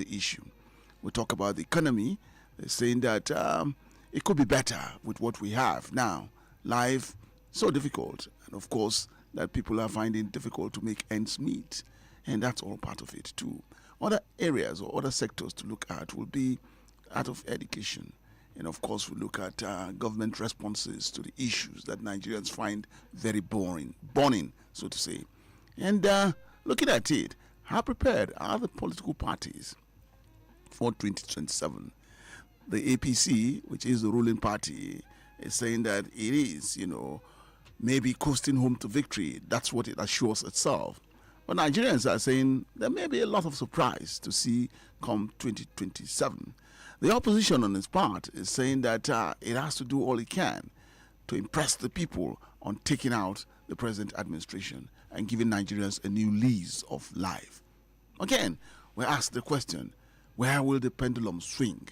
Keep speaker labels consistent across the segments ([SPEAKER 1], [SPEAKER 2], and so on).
[SPEAKER 1] the issue. We talk about the economy, saying that it could be better with what we have now. Life so difficult, and of course that people are finding difficult to make ends meet, and that's all part of it too. Other areas or other sectors to look at will be out of education, and of course we look at government responses to the issues that Nigerians find very burning, so to say. And looking at it, how prepared are the political parties for 2027? The APC, which is the ruling party, is saying that it is, maybe coasting home to victory. That's what it assures itself. But Nigerians are saying there may be a lot of surprise to see come 2027. The opposition on its part is saying that it has to do all it can to impress the people on taking out the present administration and giving Nigerians a new lease of life. Again, we ask the question, where will the pendulum swing?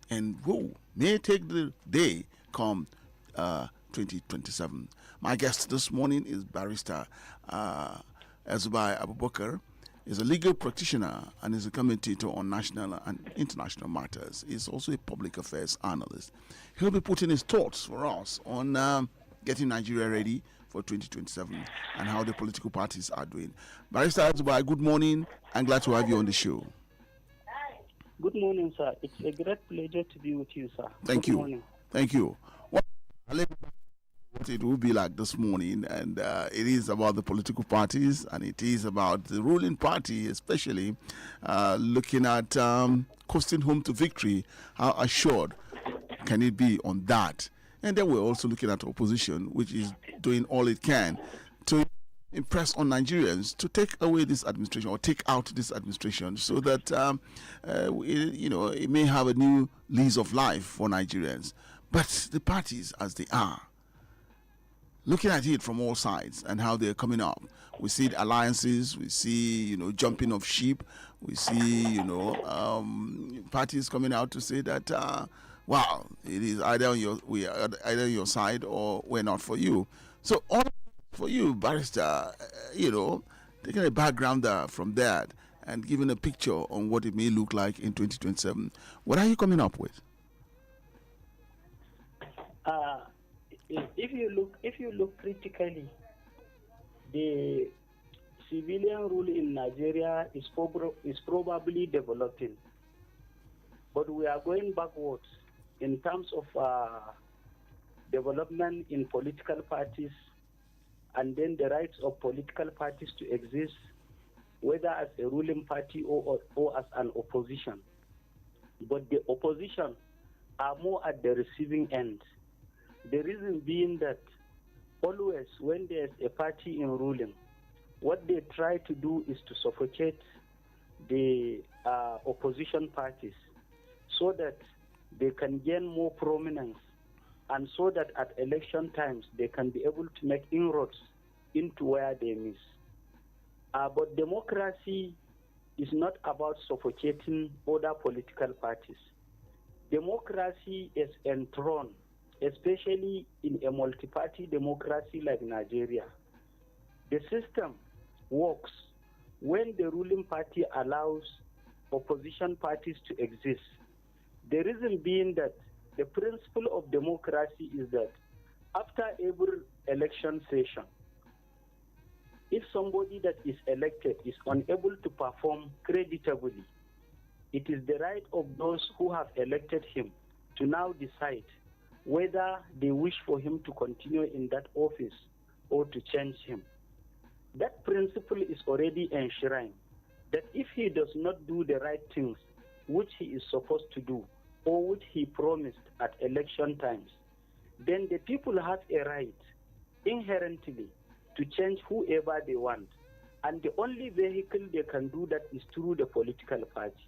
[SPEAKER 1] And who may take the day come 2027? My guest this morning is Barrister EL-ZUBAIR ABUBAKAR. He's a legal practitioner and is a commentator on national and international matters. He's also a public affairs analyst. He'll be putting his thoughts for us on getting Nigeria ready for 2027 and how the political parties are doing. Barrister EL-ZUBAIR, good morning. I'm glad to have you on the show.
[SPEAKER 2] Good morning, sir. It's a great pleasure to be with you, sir.
[SPEAKER 1] Thank you. Morning. Thank you. What it will be like this morning, and it is about the political parties, and it is about the ruling party, especially looking at coasting home to victory. How assured can it be on that? And then we're also looking at opposition, which is doing all it can to impress on Nigerians to take away this administration or take out this administration so that it may have a new lease of life for Nigerians. But the parties as they are, looking at it from all sides and how they're coming up, we see the alliances, we see jumping of sheep, we see parties coming out to say that wow, it is either we are either on your side or we're not for you. So all for you, Barrister, taking a background from that and giving a picture on what it may look like in 2027, what are you coming up with?
[SPEAKER 2] If you look critically, the civilian rule in Nigeria is probably developing, but we are going backwards in terms of development in political parties, and then the rights of political parties to exist, whether as a ruling party or as an opposition. But the opposition are more at the receiving end. The reason being that always when there's a party in ruling, what they try to do is to suffocate the opposition parties so that they can gain more prominence, and so that at election times they can be able to make inroads into where they miss. But democracy is not about suffocating other political parties. Democracy is enthroned, especially in a multi-party democracy like Nigeria. The system works when the ruling party allows opposition parties to exist. The reason being that the principle of democracy is that after every election session, if somebody that is elected is unable to perform creditably, it is the right of those who have elected him to now decide whether they wish for him to continue in that office or to change him. That principle is already enshrined, that if he does not do the right things which he is supposed to do or which he promised at election times, then the people have a right inherently to change whoever they want. And the only vehicle they can do that is through the political party.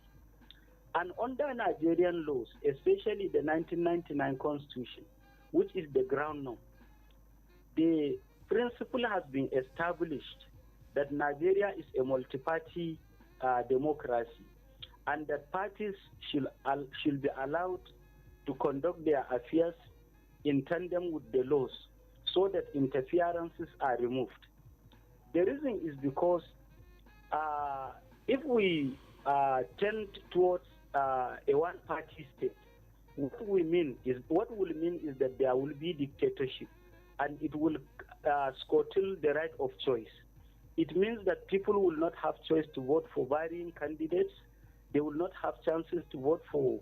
[SPEAKER 2] And under Nigerian laws, especially the 1999 Constitution, which is the ground norm, the principle has been established that Nigeria is a multi-party democracy, and that parties should be allowed to conduct their affairs in tandem with the laws so that interferences are removed. The reason is because if we tend towards a one-party state, what will mean is that there will be dictatorship, and it will curtail the right of choice. It means that people will not have choice to vote for varying candidates. They will not have chances to vote for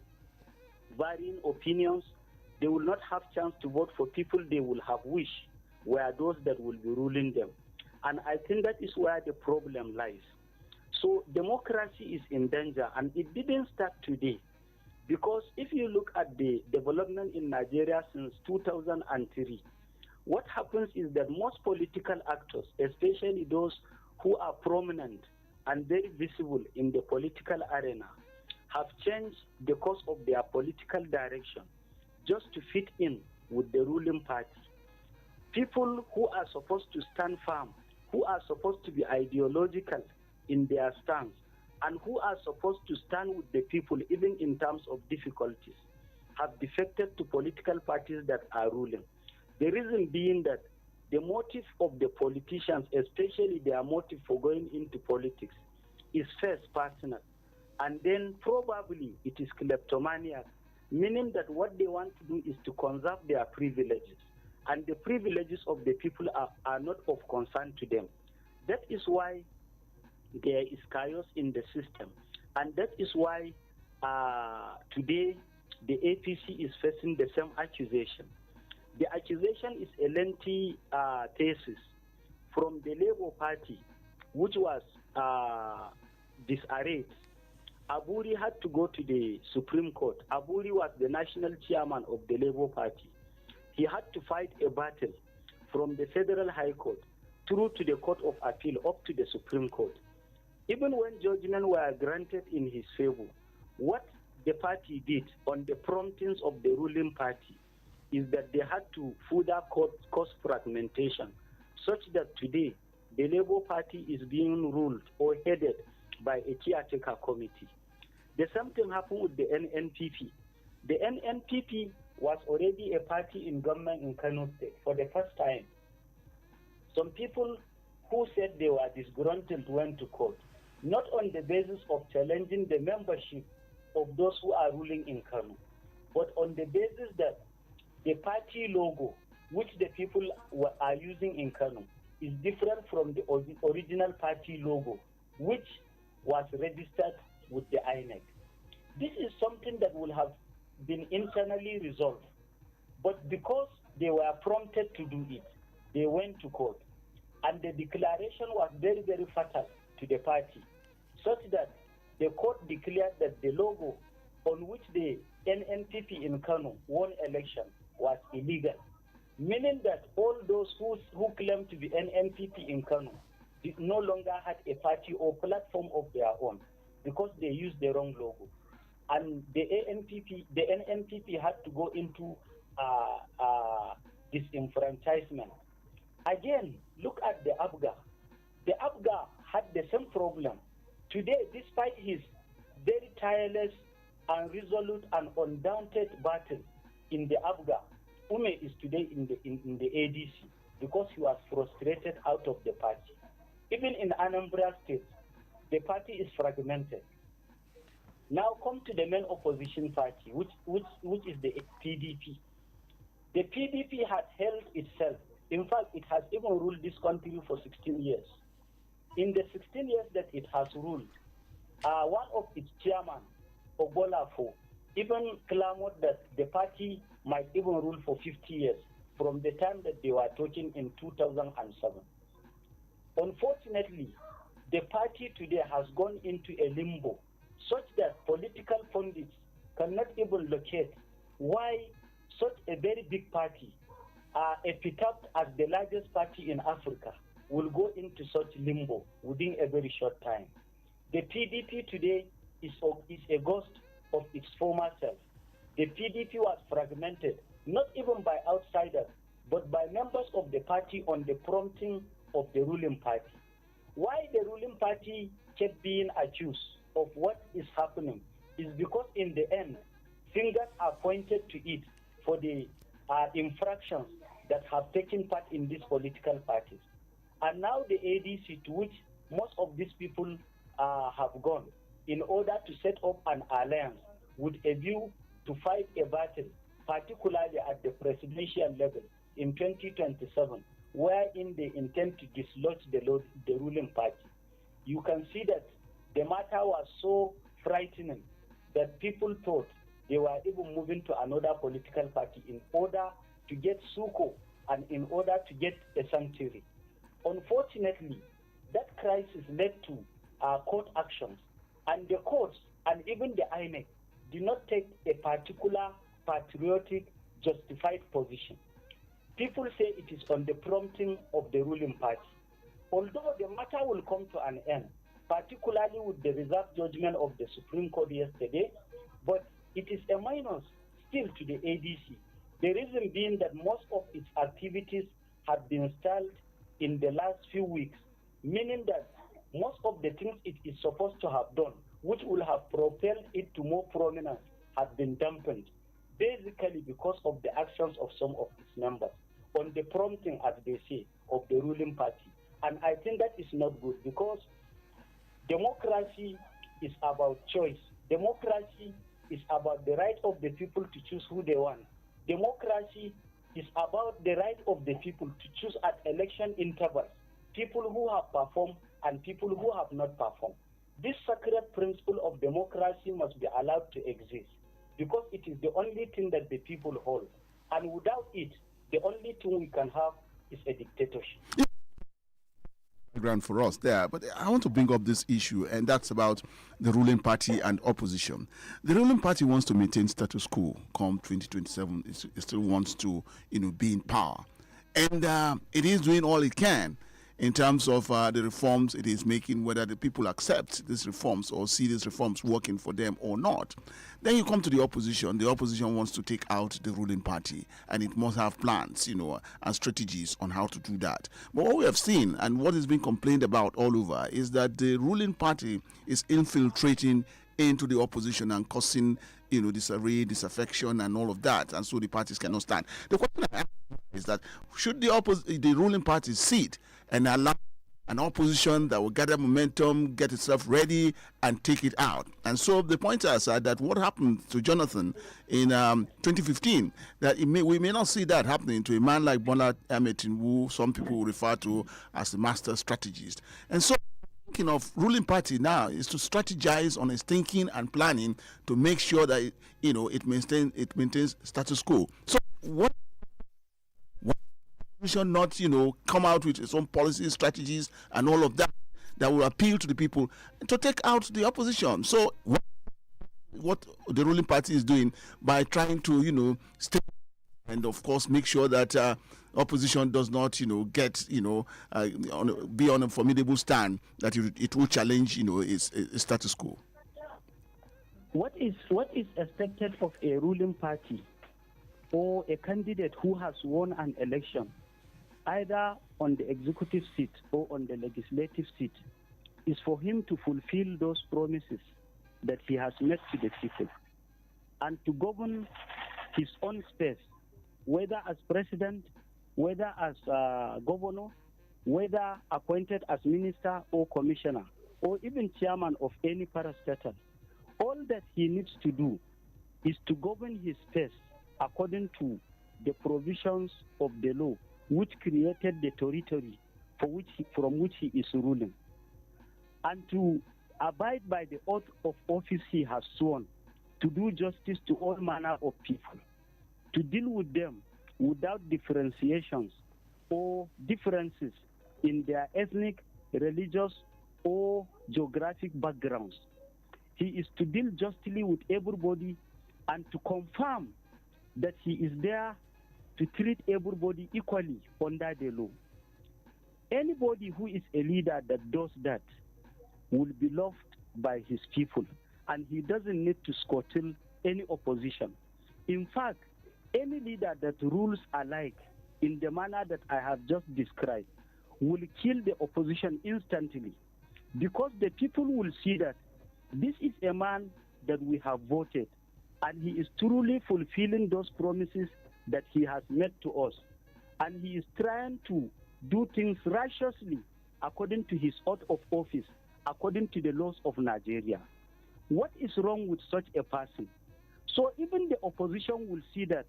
[SPEAKER 2] varying opinions. They will not have chance to vote for people they will have wish were those that will be ruling them. And I think that is where the problem lies. So democracy is in danger, and it didn't start today. Because if you look at the development in Nigeria since 2003, what happens is that most political actors, especially those who are prominent and very visible in the political arena, have changed the course of their political direction just to fit in with the ruling party. People who are supposed to stand firm, who are supposed to be ideological in their stance, and who are supposed to stand with the people even in terms of difficulties, have defected to political parties that are ruling. The reason being that the motive of the politicians, especially their motive for going into politics, is first personal, and then probably it is kleptomaniac, meaning that what they want to do is to conserve their privileges, and the privileges of the people are not of concern to them. That is why there is chaos in the system, and that is why today the APC is facing the same accusation. The accusation is a lengthy thesis from the Labour Party, which was disarrayed. Aburi had to go to the Supreme Court. Aburi was the national chairman of the Labour Party. He had to fight a battle from the Federal High Court through to the Court of Appeal up to the Supreme Court. Even when judgments were granted in his favor, what the party did on the promptings of the ruling party is that they had to further cause fragmentation, such that today the Labour Party is being ruled or headed by a caretaker committee. The same thing happened with the NNPP. The NNPP was already a party in government in Kano State for the first time. Some people who said they were disgruntled went to court, not on the basis of challenging the membership of those who are ruling in Kano, but on the basis that the party logo, which the people are using in Kano, is different from the original party logo, which was registered with the INEC. This is something that would have been internally resolved, but because they were prompted to do it, they went to court, and the declaration was very, very fatal to the party, such that the court declared that the logo on which the NNPP in Kano won election was illegal, meaning that all those who claim to be NNPP in Kano no longer had a party or platform of their own because they used the wrong logo. And the NNPP had to go into disenfranchisement. Again, look at the ABGA. The ABGA had the same problem. Today, despite his very tireless and resolute and undaunted battle in the ABGA, Ume is today in the ADC because he was frustrated out of the party. Even in Anambra State, the party is fragmented. Now come to the main opposition party, which is the PDP. The PDP has held itself. In fact, it has even ruled this country for 16 years. In the 16 years that it has ruled, one of its chairman, Obolafo, even clamored that the party might even rule for 50 years from the time that they were talking in 2007. Unfortunately, the party today has gone into a limbo such that political pundits cannot even locate why such a very big party, epitaphed as the largest party in Africa, will go into such limbo within a very short time. The PDP today is a ghost of its former self. The PDP was fragmented, not even by outsiders, but by members of the party on the prompting of the ruling party. Why the ruling party kept being accused of what is happening is because in the end, fingers are pointed to it for the infractions that have taken part in these political parties. And now the ADC, to which most of these people have gone, in order to set up an alliance with a view to fight a battle, particularly at the presidential level in 2027, wherein they intend to dislodge the ruling party. You can see that the matter was so frightening that people thought they were even moving to another political party in order to get succor and in order to get a sanctuary. Unfortunately, that crisis led to court actions, and the courts and even the INEC did not take a particular patriotic, justified position. People say it is on the prompting of the ruling party. Although the matter will come to an end, particularly with the reserved judgment of the Supreme Court yesterday, but it is a minus still to the ADC. The reason being that most of its activities have been stalled in the last few weeks, meaning that most of the things it is supposed to have done, which will have propelled it to more prominence, have been dampened, basically because of the actions of some of its members, on the prompting, as they say, of the ruling party. And I think that is not good, because democracy is about choice. Democracy is about the right of the people to choose who they want. Democracy is about the right of the people to choose at election intervals people who have performed and people who have not performed. This sacred principle of democracy must be allowed to exist, because it is the only thing that the people hold. And without it, the only thing we can have is a dictatorship.
[SPEAKER 1] Ground for us there, but I want to bring up this issue, and that's about the ruling party and opposition. The ruling party wants to maintain status quo come 2027. It still wants to, be in power, and it is doing all it can in terms of the reforms it is making, whether the people accept these reforms or see these reforms working for them or not. Then you come to the opposition. The opposition wants to take out the ruling party, and it must have plans, and strategies on how to do that. But what we have seen and what is being complained about all over is that the ruling party is infiltrating into the opposition and causing, disarray, disaffection, and all of that, and so the parties cannot stand. The question I have is that should the ruling party sit and allow an opposition that will gather momentum, get itself ready, and take it out? And so the pointers are that what happened to Jonathan in 2015, that we may not see that happening to a man like Bola Ahmed Tinubu, who some people refer to as the master strategist. And so thinking of ruling party now is to strategize on its thinking and planning to make sure that it maintains status quo. So what should not come out with its own policies, strategies, and all of that will appeal to the people to take out the opposition. So what the ruling party is doing by trying to stay and of course make sure that opposition does not get be on a formidable stand, that it will challenge its status quo.
[SPEAKER 2] What is expected of a ruling party or a candidate who has won an election, either on the executive seat or on the legislative seat, is for him to fulfill those promises that he has made to the people and to govern his own space, whether as president, whether as governor, whether appointed as minister or commissioner, or even chairman of any parastatal. All that he needs to do is to govern his space according to the provisions of the law, which created the territory from which he is ruling, and to abide by the oath of office he has sworn, to do justice to all manner of people, to deal with them without differentiations or differences in their ethnic, religious, or geographic backgrounds. He is to deal justly with everybody and to confirm that he is there to treat everybody equally under the law. Anybody who is a leader that does that will be loved by his people, and he doesn't need to scuttle any opposition. In fact, any leader that rules alike in the manner that I have just described will kill the opposition instantly, because the people will see that this is a man that we have voted, and he is truly fulfilling those promises that he has made to us, and he is trying to do things righteously according to his oath of office, according to the laws of Nigeria. What is wrong with such a person? So even the opposition will see that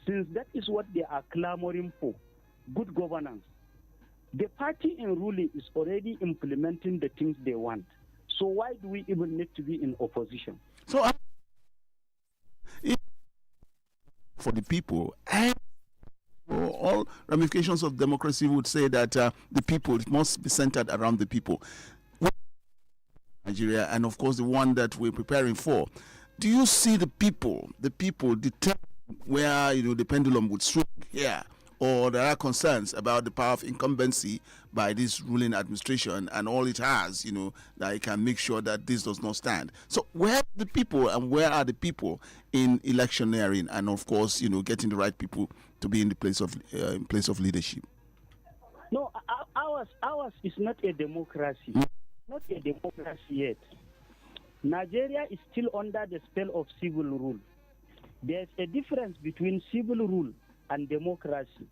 [SPEAKER 2] since that is what they are clamoring for, good governance, the party in ruling is already implementing the things they want. So why do we even need to be in opposition?
[SPEAKER 1] So for the people and all ramifications of democracy would say that the people must be centered around the people. Nigeria, and of course the one that we're preparing for. Do you see the people determine where the pendulum would swing here, or there are concerns about the power of incumbency by this ruling administration and all it has, that it can make sure that this does not stand? So where are the people, and where are the people in electioneering, and of course getting the right people to be in the place of leadership?
[SPEAKER 2] No, ours is not a democracy. Not a democracy yet. Nigeria is still under the spell of civil rule. There's a difference between civil rule and democracy.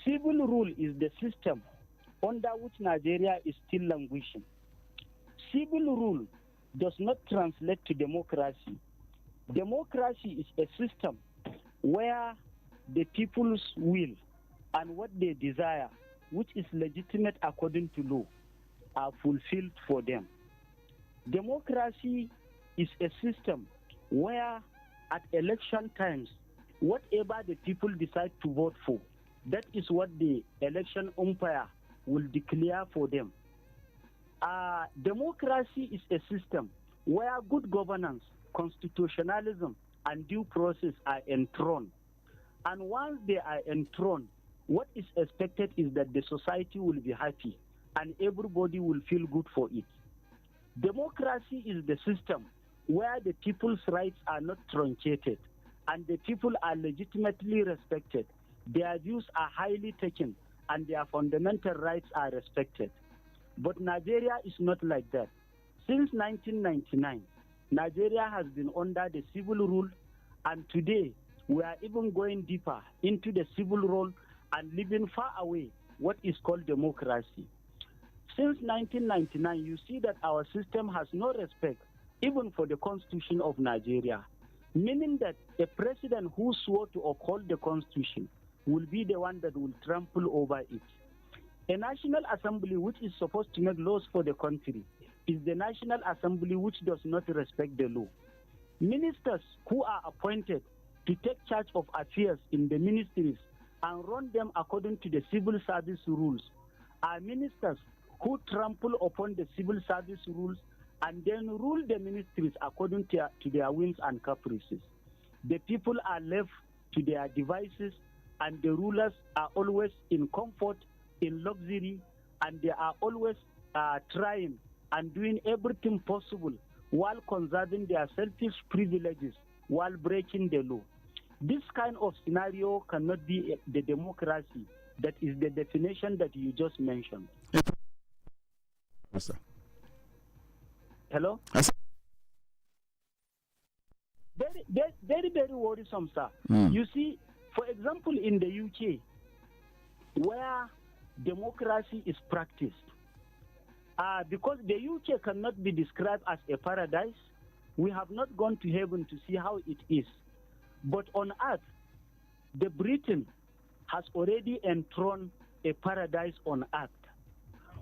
[SPEAKER 2] Civil rule is the system under which Nigeria is still languishing. Civil rule does not translate to democracy. Democracy is a system where the people's will and what they desire, which is legitimate according to law, are fulfilled for them. Democracy is a system where at election times, whatever the people decide to vote for, that is what the election umpire will declare for them. Democracy is a system where good governance, constitutionalism, and due process are enthroned. And once they are enthroned, what is expected is that the society will be happy and everybody will feel good for it. Democracy is the system where the people's rights are not truncated and the people are legitimately respected. Their views are highly taken and their fundamental rights are respected. But Nigeria is not like that. Since 1999, Nigeria has been under the civil rule, and today we are even going deeper into the civil rule and living far away what is called democracy. Since 1999, you see that our system has no respect even for the Constitution of Nigeria, meaning that a president who swore to uphold the Constitution will be the one that will trample over it. A National Assembly which is supposed to make laws for the country is the National Assembly which does not respect the law. Ministers who are appointed to take charge of affairs in the ministries and run them according to the civil service rules are ministers who trample upon the civil service rules and then rule the ministries according to their whims and caprices. The people are left to their devices, and the rulers are always in comfort, in luxury, and they are always trying and doing everything possible while conserving their selfish privileges while breaking the law. This kind of scenario cannot be the democracy that is the definition that you just mentioned.
[SPEAKER 1] Yes, sir.
[SPEAKER 2] Hello?
[SPEAKER 1] Yes.
[SPEAKER 2] Very, very worrisome, sir. You see, for example, in the UK, where democracy is practiced, because the UK cannot be described as a paradise, we have not gone to heaven to see how it is. But on earth, the Britain has already enthroned a paradise on earth,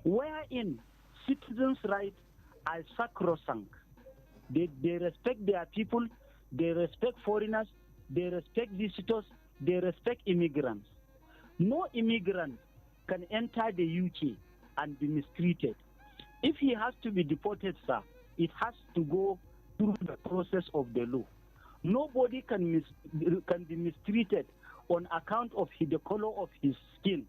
[SPEAKER 2] wherein citizens' rights are sacrosanct. They respect their people, they respect foreigners, they respect visitors, they respect immigrants. No immigrant can enter the UK and be mistreated. If he has to be deported, sir, it has to go through the process of the law. Nobody can be mistreated on account of the color of his skin.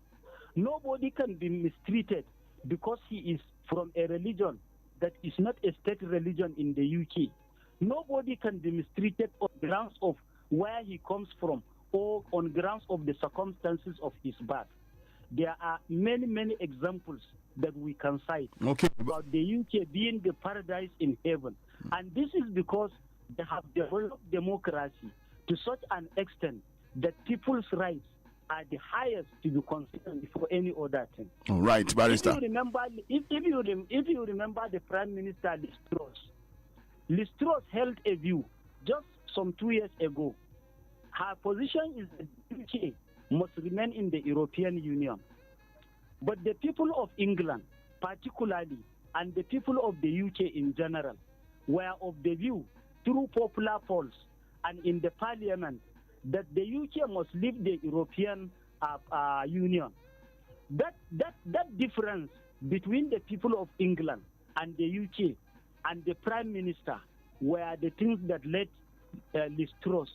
[SPEAKER 2] Nobody can be mistreated because he is from a religion that is not a state religion in the UK. Nobody can be mistreated on grounds of where he comes from or on grounds of the circumstances of his birth. There are many, many examples that we can cite about the UK being the paradise in heaven. And this is because they have developed democracy to such an extent that people's rights are the highest to be considered before any other thing.
[SPEAKER 1] All right, Barrister.
[SPEAKER 2] If you remember the Prime Minister Liz Truss, Liz Truss held a view just some 2 years ago. Her position is that the UK must remain in the European Union. But the people of England, particularly, and the people of the UK in general, were of the view, through popular polls and in the parliament, that the UK must leave the European Union. That difference between the people of England and the UK and the Prime Minister were the things that led Liz Truss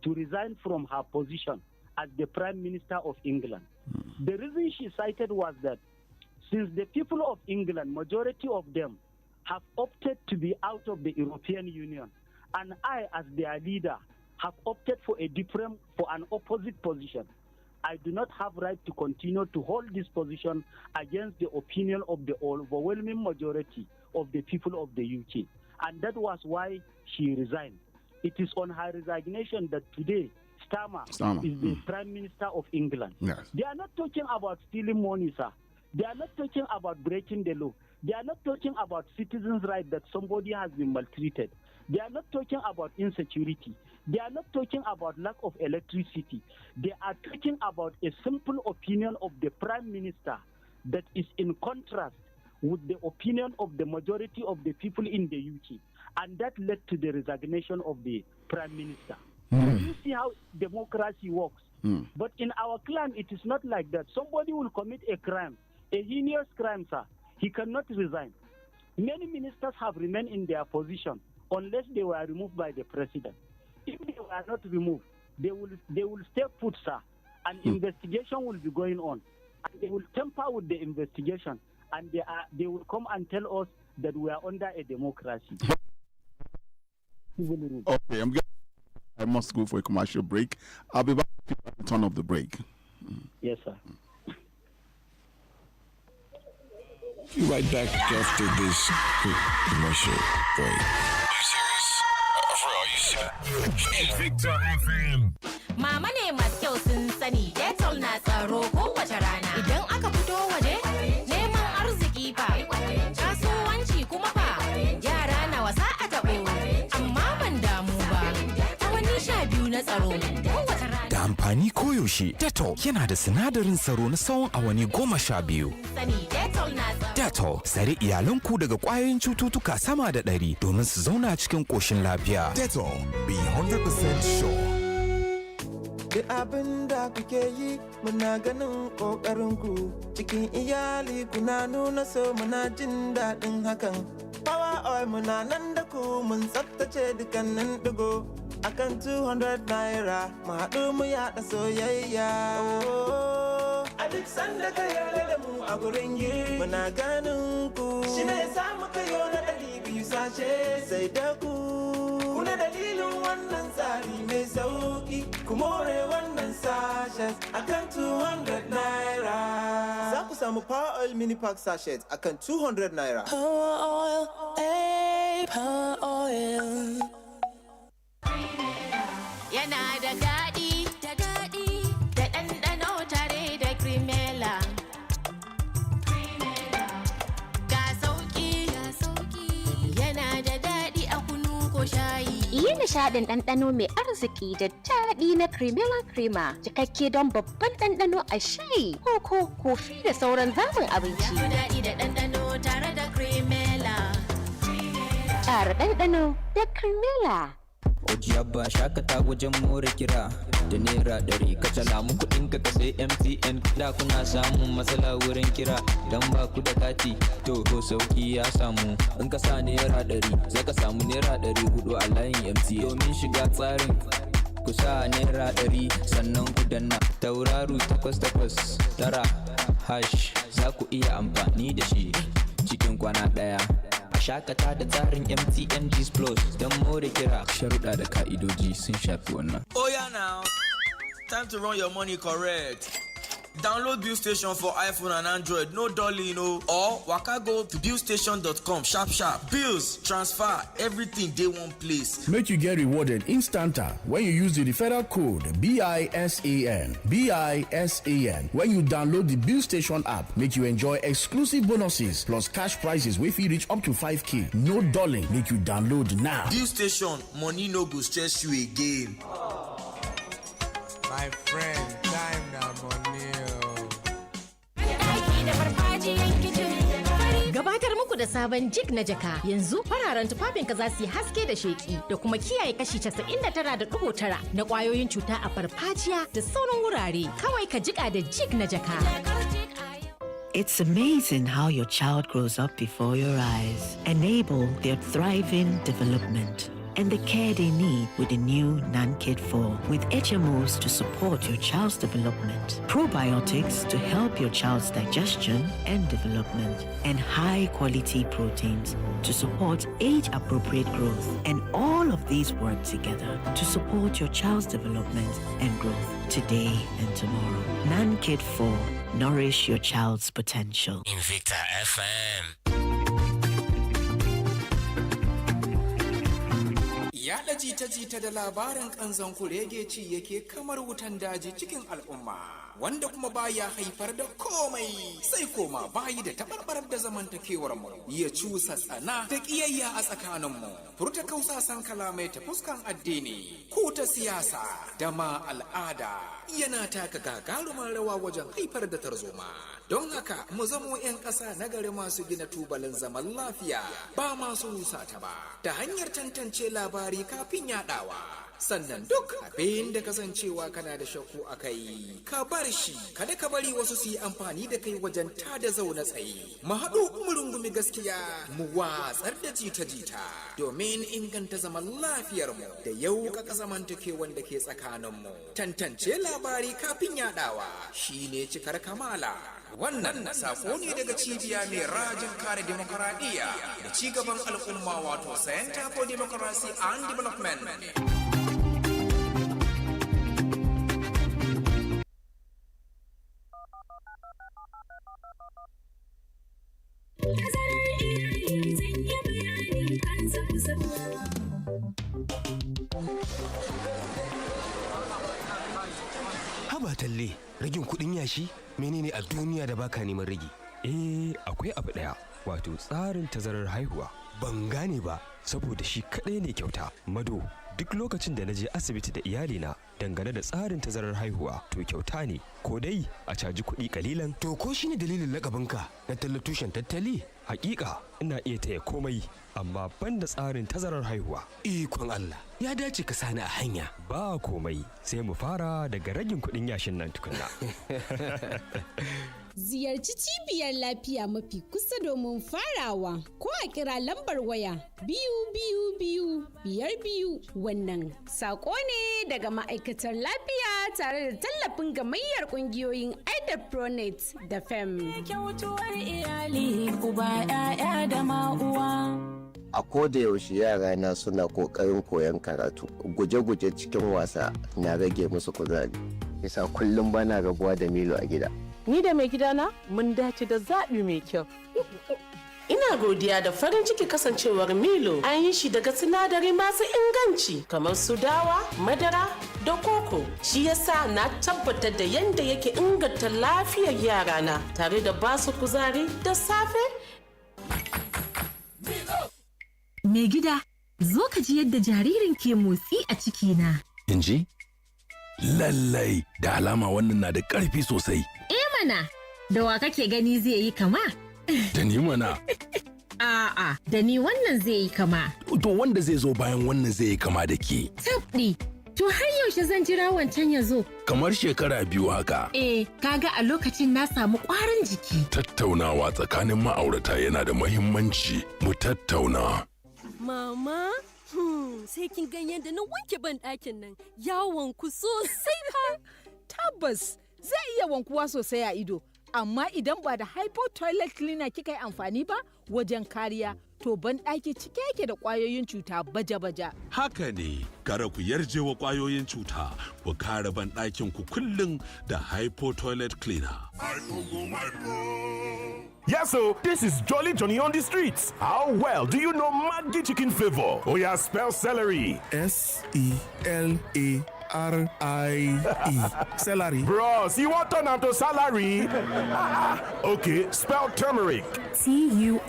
[SPEAKER 2] to resign from her position as the Prime Minister of England. The reason she cited was that since the people of England, majority of them, have opted to be out of the European Union, and I, as their leader, have opted for an opposite position, I do not have right to continue to hold this position against the opinion of the overwhelming majority of the people of the UK. And that was why she resigned. It is on her resignation that today Starmer is the Prime Minister of England.
[SPEAKER 1] Yes.
[SPEAKER 2] They are not talking about stealing money, sir. They are not talking about breaking the law. They are not talking about citizens' rights that somebody has been maltreated. They are not talking about insecurity. They are not talking about lack of electricity. They are talking about a simple opinion of the Prime Minister that is in contrast with the opinion of the majority of the people in the UK. And that led to the resignation of the Prime Minister. You see how democracy works. But in our clan, it is not like that. Somebody will commit a crime, a heinous crime, sir. He cannot resign. Many ministers have remained in their position unless they were removed by the president. If they were not removed, they will stay put, sir, and investigation will be going on. And they will tamper with the investigation, and they will come and tell us that we are under a democracy.
[SPEAKER 1] Okay, I must go for a commercial break. I'll be back at the turn of the break.
[SPEAKER 2] Yes, sir.
[SPEAKER 3] Be right back after this quick commercial break. Are you serious? Invicta FM.
[SPEAKER 4] Mama ne masu kyau sun sani, Dettol na tsaro kowace rana. Idan aka fito waje, neman arziki fa, kasuwanci kuma fa, yara na wasa a taɓo, amma ban damu ba. Awanni 12 na tsaro kowace rana.
[SPEAKER 5] Da amfani koyaushe, Dettol yana da sinadarin tsaro na tsawon awanni 12. Dettol, tsare iyalanku daga ƙwayoyin cututtuka sama da 100 domin su zauna cikin ƙoshin lafiya.
[SPEAKER 6] Dettol, be 100% sure.
[SPEAKER 7] Da abin da kuke yi muna ganin ƙoƙarinku cikin iyali kuna nuna so muna jin daɗin hakan. Power oil muna nan da ku mun tsaftace dukkanin ɗigo akan 200 naira mu haɗu mu yaɗa soyayya. A duk sanda ka yarda da mu a gurin girki muna ganin ku shi ne ya samu kayo na 200 sashe sai da ku. Kuna dalilin wannan tsari mai sauki ku more wannan sashes akan 200 naira. Za ku samu Power Oil Mini Pack sachet akan 200 naira.
[SPEAKER 8] Power Oil, Power Oil.
[SPEAKER 4] Yana da daɗi, da ɗanɗano tare da Cremella. Ga sauƙi, yana da daɗi a kunu ko shayi.
[SPEAKER 9] Yi nishaɗin ɗanɗano mai arziki da daɗi na Cremella Crema, cikakke don babban ɗanɗano a shayi, koko, kofi da sauran zaɓin abinci.
[SPEAKER 4] Daɗi da ɗanɗano tare da Cremella.
[SPEAKER 9] Ƙara ɗanɗano da Cremella.
[SPEAKER 10] Ojiyabba shakata wajen more kira da naira 100 ka salamu kuɗin ka sai MTN da kuna samun matsala wurin kira idan ba ku da kati to sauki ya samu in ka sa naira 100 zaka samu naira 400 a layin MTN domin shiga tsarin ku sa naira 100 sannan ku danna tauraro 889 hash za ku iya amfani da shi cikin kwana ɗaya. Shakata da tsarin MTN G's Plus don more kira sharuɗa da ka'idoji sun shafi wannan.
[SPEAKER 11] Oh yeah now, time to run your money correct.
[SPEAKER 10] Download Bill Station for iPhone and Android, no dolly, or waka go to billstation.com sharp. Bills, transfer, everything dey one place.
[SPEAKER 11] Make you get rewarded instanta when you use the referral code BISAN. When you download the Bill Station app, make you enjoy exclusive bonuses plus cash prizes wey fit reach up to 5K. No dolly, make you download now.
[SPEAKER 10] Bill Station, money no go stress you again.
[SPEAKER 6] My friend, time na money.
[SPEAKER 4] Gabatar muku da sabon jig na jaka. Yanzu fararen tufafinka za su yi haske da sheki da kuma kiyaye kashi 99.9 na kwayoyin cuta a farfajiya da sauran wurare. Kawai ka jika da jig na jaka.
[SPEAKER 12] It's amazing how your child grows up before your eyes. Enable their thriving development and the care they need with the new NanKid 4 with HMOs to support your child's development, probiotics to help your child's digestion and development, and high-quality proteins to support age-appropriate growth. And all of these work together to support your child's development and growth today and tomorrow. NanKid 4. Nourish your child's potential.
[SPEAKER 13] Invicta FM.
[SPEAKER 14] Yaɗa jita-jita da labarin ƙanzon kurege ci yake kamar wutan daji cikin al'umma, wanda kuma baya haifar da komai sai koma bayi da tabarbarar da zamantakewar mu, ya cusa tsana da ƙiyayya a tsakaninmu, furta kausasan kalamai ta fuskan addini ko ta siyasa da ma al'ada yana taka gagarumin rawa wajen haifar da tarzoma. Don haka mu zamo 'yan ƙasa na gari masu gina tubalin zaman lafiya ba masu rusa ta ba, ta hanyar tantance labari kafin yaɗawa. Sannan duk abin da kasancewa kana da shakku a kai, ka bar shi, kada ka bari wasu su yi amfani da kai wajen tada zaune tsaye. Mu haɗu mu rungumi gaskiya, mu watsar da jita-jita domin inganta zaman lafiyarmu da yauƙaƙa zamantakewan da ke tsakaninmu. Tantance labari kafin yaɗawa shine cikar kamala. Wannan sako ne daga cibiya mai rajin kare demokaradiyya da cigaban al'umma, wato Center for Democracy and Development.
[SPEAKER 15] Haba talle, ragin kuɗin yashi menene a duniya da baka neman ragi?
[SPEAKER 16] Akwai abu ɗaya, wato tsarin tazarar haihuwa.
[SPEAKER 15] Ban gane ba.
[SPEAKER 16] Saboda shi kaɗai ne kyauta. Mado, duk lokacin da na je asibiti da iyalina dangane da tsarin tazarar haihuwa to kyauta ne, ko dai a caji kuɗi kalilan.
[SPEAKER 15] To ko shine dalilin lakabinka na tallatushen tattali?
[SPEAKER 16] Hakika ina iya taya komai, amma banda tsarin tazarar haihuwa.
[SPEAKER 15] Ikon Allah, ya dace ka sani a hanya.
[SPEAKER 16] Ba komai, sai mu fara daga ragin kuɗin yashin nan tukunna.
[SPEAKER 17] Ziyarci cibiyar lafiya mafi kusa domin farawa, ko a kira lambar waya 222-52. Wannan sako ne daga ma'aikatar lafiya tare da tallafin gamayyar kungiyoyin Aidar Pronet da FEM.
[SPEAKER 8] Kyautuwar iyali, uba, 'ya'ya da ma'uwa.
[SPEAKER 18] A koda yaushe yara na suna kokarin koyon karatu, guje-guje cikin wasa na rage musu kuzari. Yasa kullum bana rabuwa da Milo a gida.
[SPEAKER 19] Ni da mai gidana mun dace da zaɓi mai kyau. Ina godiya da farin ciki kasancewar Milo an yi shi daga sinadari masu inganci kamar su dawa, madara da koko. Shi yasa na tabbatar da yadda yake inganta lafiyar yarana tare da basu kuzari da safe.
[SPEAKER 20] Mai gida, zo ka ji yadda jaririn ke motsi a cikina.
[SPEAKER 11] In ji? Lallai da alama wannan na da ƙarfi sosai.
[SPEAKER 20] Mana, da wa kake gani zai yi kama?
[SPEAKER 11] Da ni mana.
[SPEAKER 20] A'a, da ni wannan zai yi kama.
[SPEAKER 11] To wanda zai zo bayan wannan zai yi kama da ke.
[SPEAKER 20] Tabɗi, to har yaushe zan jira wancan ya zo?
[SPEAKER 11] Kamar shekara 2 haka.
[SPEAKER 20] Kaga a lokacin na samu ƙwarin jiki.
[SPEAKER 11] Tattaunawa tsakanin ma'aurata yana da muhimmanci. Mu tattauna.
[SPEAKER 21] Mama, sai kin gan yadda na wanke ban ɗakin nan. Yawon ku sosai fa.
[SPEAKER 22] Tabbas. Zai iya wankuwa sosai a ido, amma idan ba da hypo toilet cleaner kika yi amfani ba wajen kariya, to banɗaki cike yake da ƙwayoyin cuta baja-baja.
[SPEAKER 1] Haka ne, gara ku yarje wa ƙwayoyin cuta, ku kare banɗakin ku kullum da Hypo Toilet Cleaner.
[SPEAKER 2] Yes, so this is Jolly Johnny on the streets. How well do you know Maggi chicken flavor? Oh yeah, spell celery.
[SPEAKER 11] S-E-L-A-R-I-E. Celery.
[SPEAKER 2] Bros, you want turn to salary? Okay, spell turmeric.
[SPEAKER 20] T-U-R-M-E-R-I-C.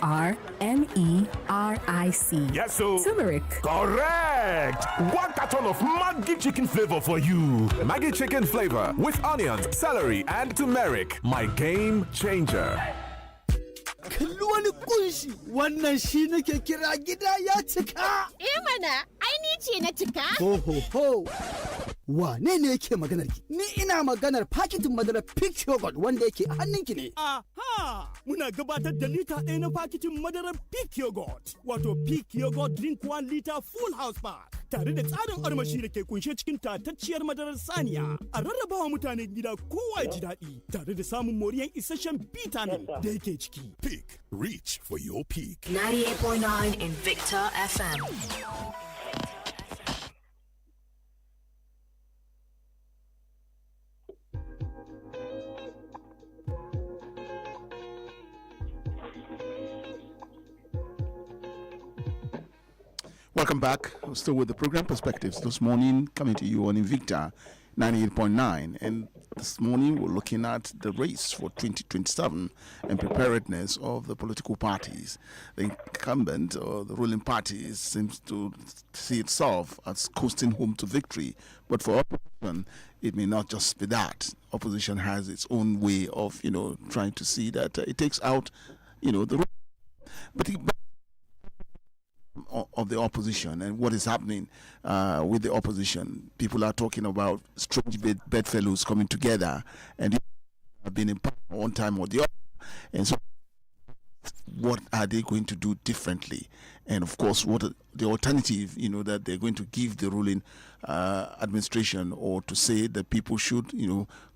[SPEAKER 2] Yes, so
[SPEAKER 20] turmeric.
[SPEAKER 2] Correct. One carton of Maggi chicken flavor for you.
[SPEAKER 23] Maggi chicken flavor with onions, celery, and turmeric. My game changer.
[SPEAKER 24] Kalli wani kunshi wannan shi nake kira gida ya cika.
[SPEAKER 17] Mana, ai ni ce na cika.
[SPEAKER 24] Ho ho ho. Wane ne yake maganar ki? Ni ina maganar paketin madara Peak Yogurt wanda yake a hannunki ne.
[SPEAKER 25] Aha! Muna gabatar da lita ɗaya na paketin madarar Peak Yogurt. Wato Peak Yogurt Drink 1 liter Full House Pack. Tare da tsarin armashi da ke kunshe cikin tatacciyar madarar saniya. A rarrabawa mutanen gida kowa ji daɗi. Tare da samun moriyan isasshen vitamin da yake ciki.
[SPEAKER 1] Peak. Reach for your peak.
[SPEAKER 26] 98.9 Invicta FM.
[SPEAKER 27] Welcome back. We're still with the program Perspectives this morning, coming to you on Invicta 98.9. And this morning we're looking at the race for 2027 and preparedness of the political parties. The incumbent or the ruling party seems to see itself as coasting home to victory. But for opposition, it may not just be that. Opposition has its own way of, trying to see that it takes out, the of the opposition and what is happening with the opposition. People are talking about strange bedfellows coming together and have been in power one time or the other. And so what are they going to do differently? And of course, what the alternative, that they're going to give the ruling administration, or to say that people should,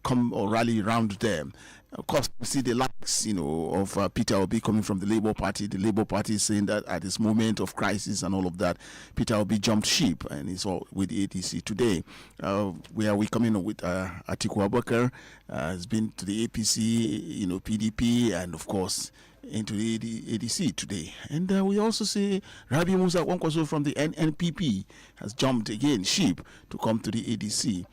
[SPEAKER 27] come or rally around them. Of course, we see the likes, of Peter Obi coming from the Labour Party. The Labour Party is saying that at this moment of crisis and all of that, Peter Obi jumped ship and is all with the ADC today. Where are we coming up with Atiku Abubakar? Has been to the APC, PDP, and of course into the ADC today. And we also see Rabi Musa Kwankwaso from the NNPP has jumped again ship to come to the ADC.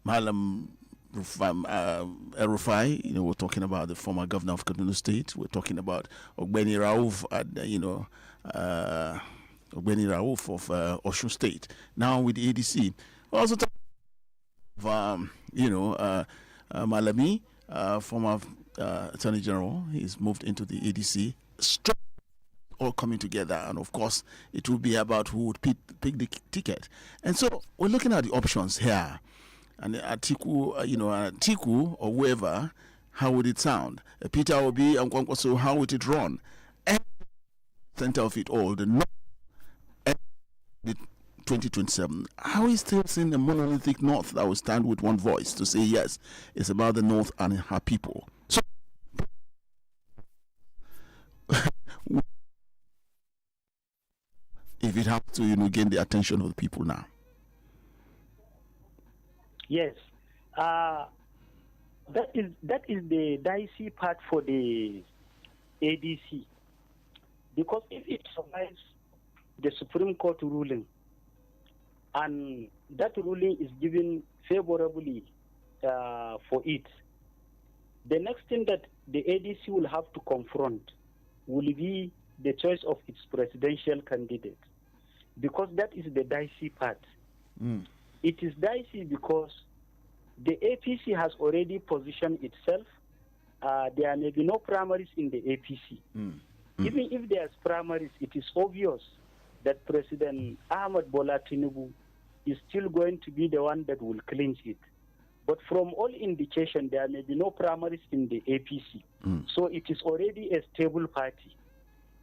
[SPEAKER 27] Malam Rufai, we're talking about the former governor of Kaduna State. We're talking about Ogbeni Rauf, Ogbeni Rauf of Osun State. Now with the ADC. We're also talking about, Malami, former Attorney General. He's moved into the ADC. All coming together, and of course, it will be about who would pick the ticket. And so we're looking at the options here. And Atiku, Atiku or whoever, how would it sound? Peter Obi and Kwankwaso, how would it run? And center of it all, the North, and the 2027. How is still seeing a monolithic North that will stand with one voice to say yes, it's about the North and her people. So, if it has to, gain the attention of the people now.
[SPEAKER 28] Yes, that is the dicey part for the ADC, because if it survives the Supreme Court ruling, and that ruling is given favorably for it, the next thing that the ADC will have to confront will be the choice of its presidential candidate, because that is the dicey part. It is dicey because the APC has already positioned itself. There may be no primaries in the APC. Even if there's primaries, it is obvious that President Ahmed Bola Tinubu is still going to be the one that will clinch it. But from all indication, there may be no primaries in the APC. So it is already a stable party.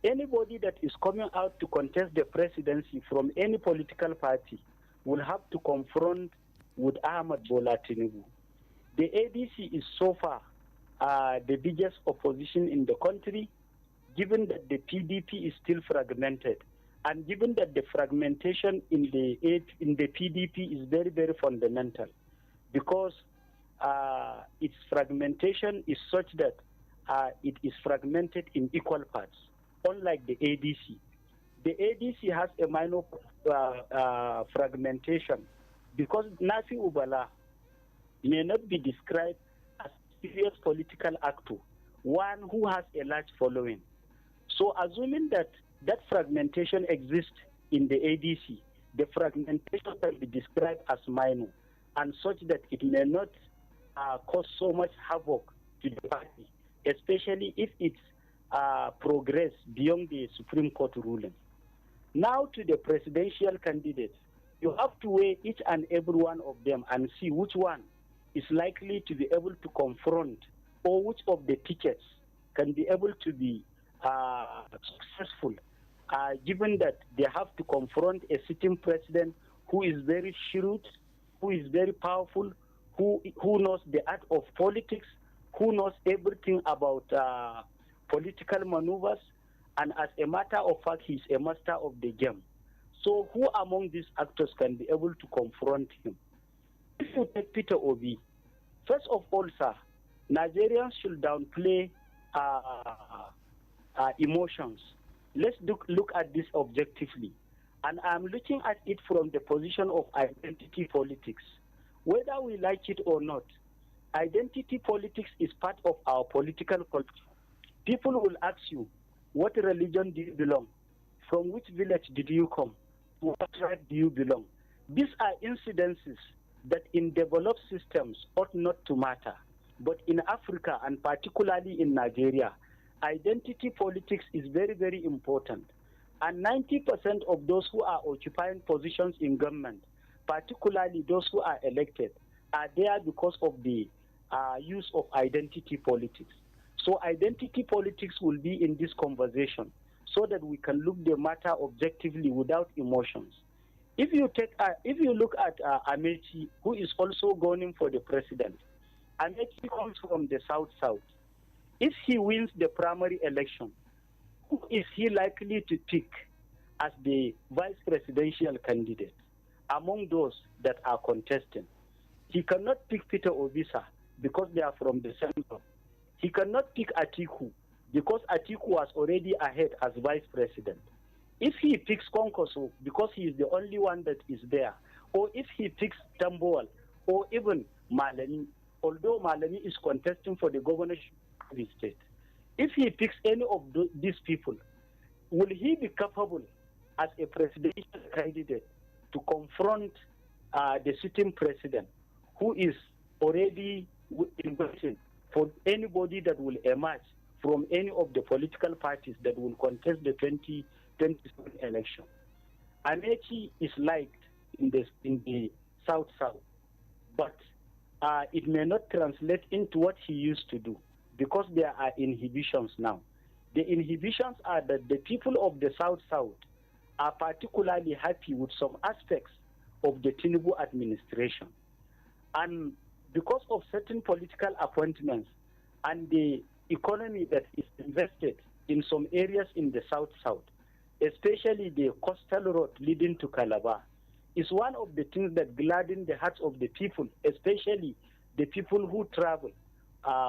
[SPEAKER 28] Anybody that is coming out to contest the presidency from any political party will have to confront with Ahmed Bola Tinubu. The ADC is so far the biggest opposition in the country, given that the PDP is still fragmented, and given that the fragmentation in the PDP is very, very fundamental, because its fragmentation is such that it is fragmented in equal parts, unlike the ADC. The ADC has a minor fragmentation because Nafi Ubala may not be described as a serious political actor, one who has a large following. So assuming that that fragmentation exists in the ADC, the fragmentation can be described as minor and such that it may not cause so much havoc to the party, especially if it's progress beyond the Supreme Court ruling. Now to the presidential candidates, you have to weigh each and every one of them and see which one is likely to be able to confront, or which of the tickets can be able to be successful, given that they have to confront a sitting president who is very shrewd, who is very powerful, who knows the art of politics, who knows everything about political maneuvers, and as a matter of fact, he's a master of the game. So who among these actors can be able to confront him? If you take Peter Obi, first of all, sir, Nigerians should downplay emotions. Let's look at this objectively. And I'm looking at it from the position of identity politics. Whether we like it or not, identity politics is part of our political culture. People will ask you, what religion do you belong? From which village did you come? To what tribe do you belong? These are incidences that in developed systems ought not to matter. But in Africa, and particularly in Nigeria, identity politics is very, very important. And 90% of those who are occupying positions in government, particularly those who are elected, are there because of the use of identity politics. So identity politics will be in this conversation so that we can look the matter objectively without emotions. If you look at Amechi, who is also going for the president, Amechi comes from the South. If he wins the primary election, who is he likely to pick as the vice presidential candidate among those that are contesting? He cannot pick Peter Obisa because they are from the center. He cannot pick Atiku because Atiku was already ahead as vice president. If he picks Konkoso because he is the only one that is there, or if he picks Tambuwal or even Malami, although Malami is contesting for the governorship of the state, if he picks any of these people, will he be capable as a presidential candidate to confront the sitting president, who is already invited for anybody that will emerge from any of the political parties that will contest the 2027 election? Amechi is liked in the South, but it may not translate into what he used to do because there are inhibitions now. The inhibitions are that the people of the South are particularly happy with some aspects of the Tinubu administration. And because of certain political appointments and the economy that is invested in some areas in the South, especially the coastal road leading to Calabar, is one of the things that gladden the hearts of the people, especially the people who travel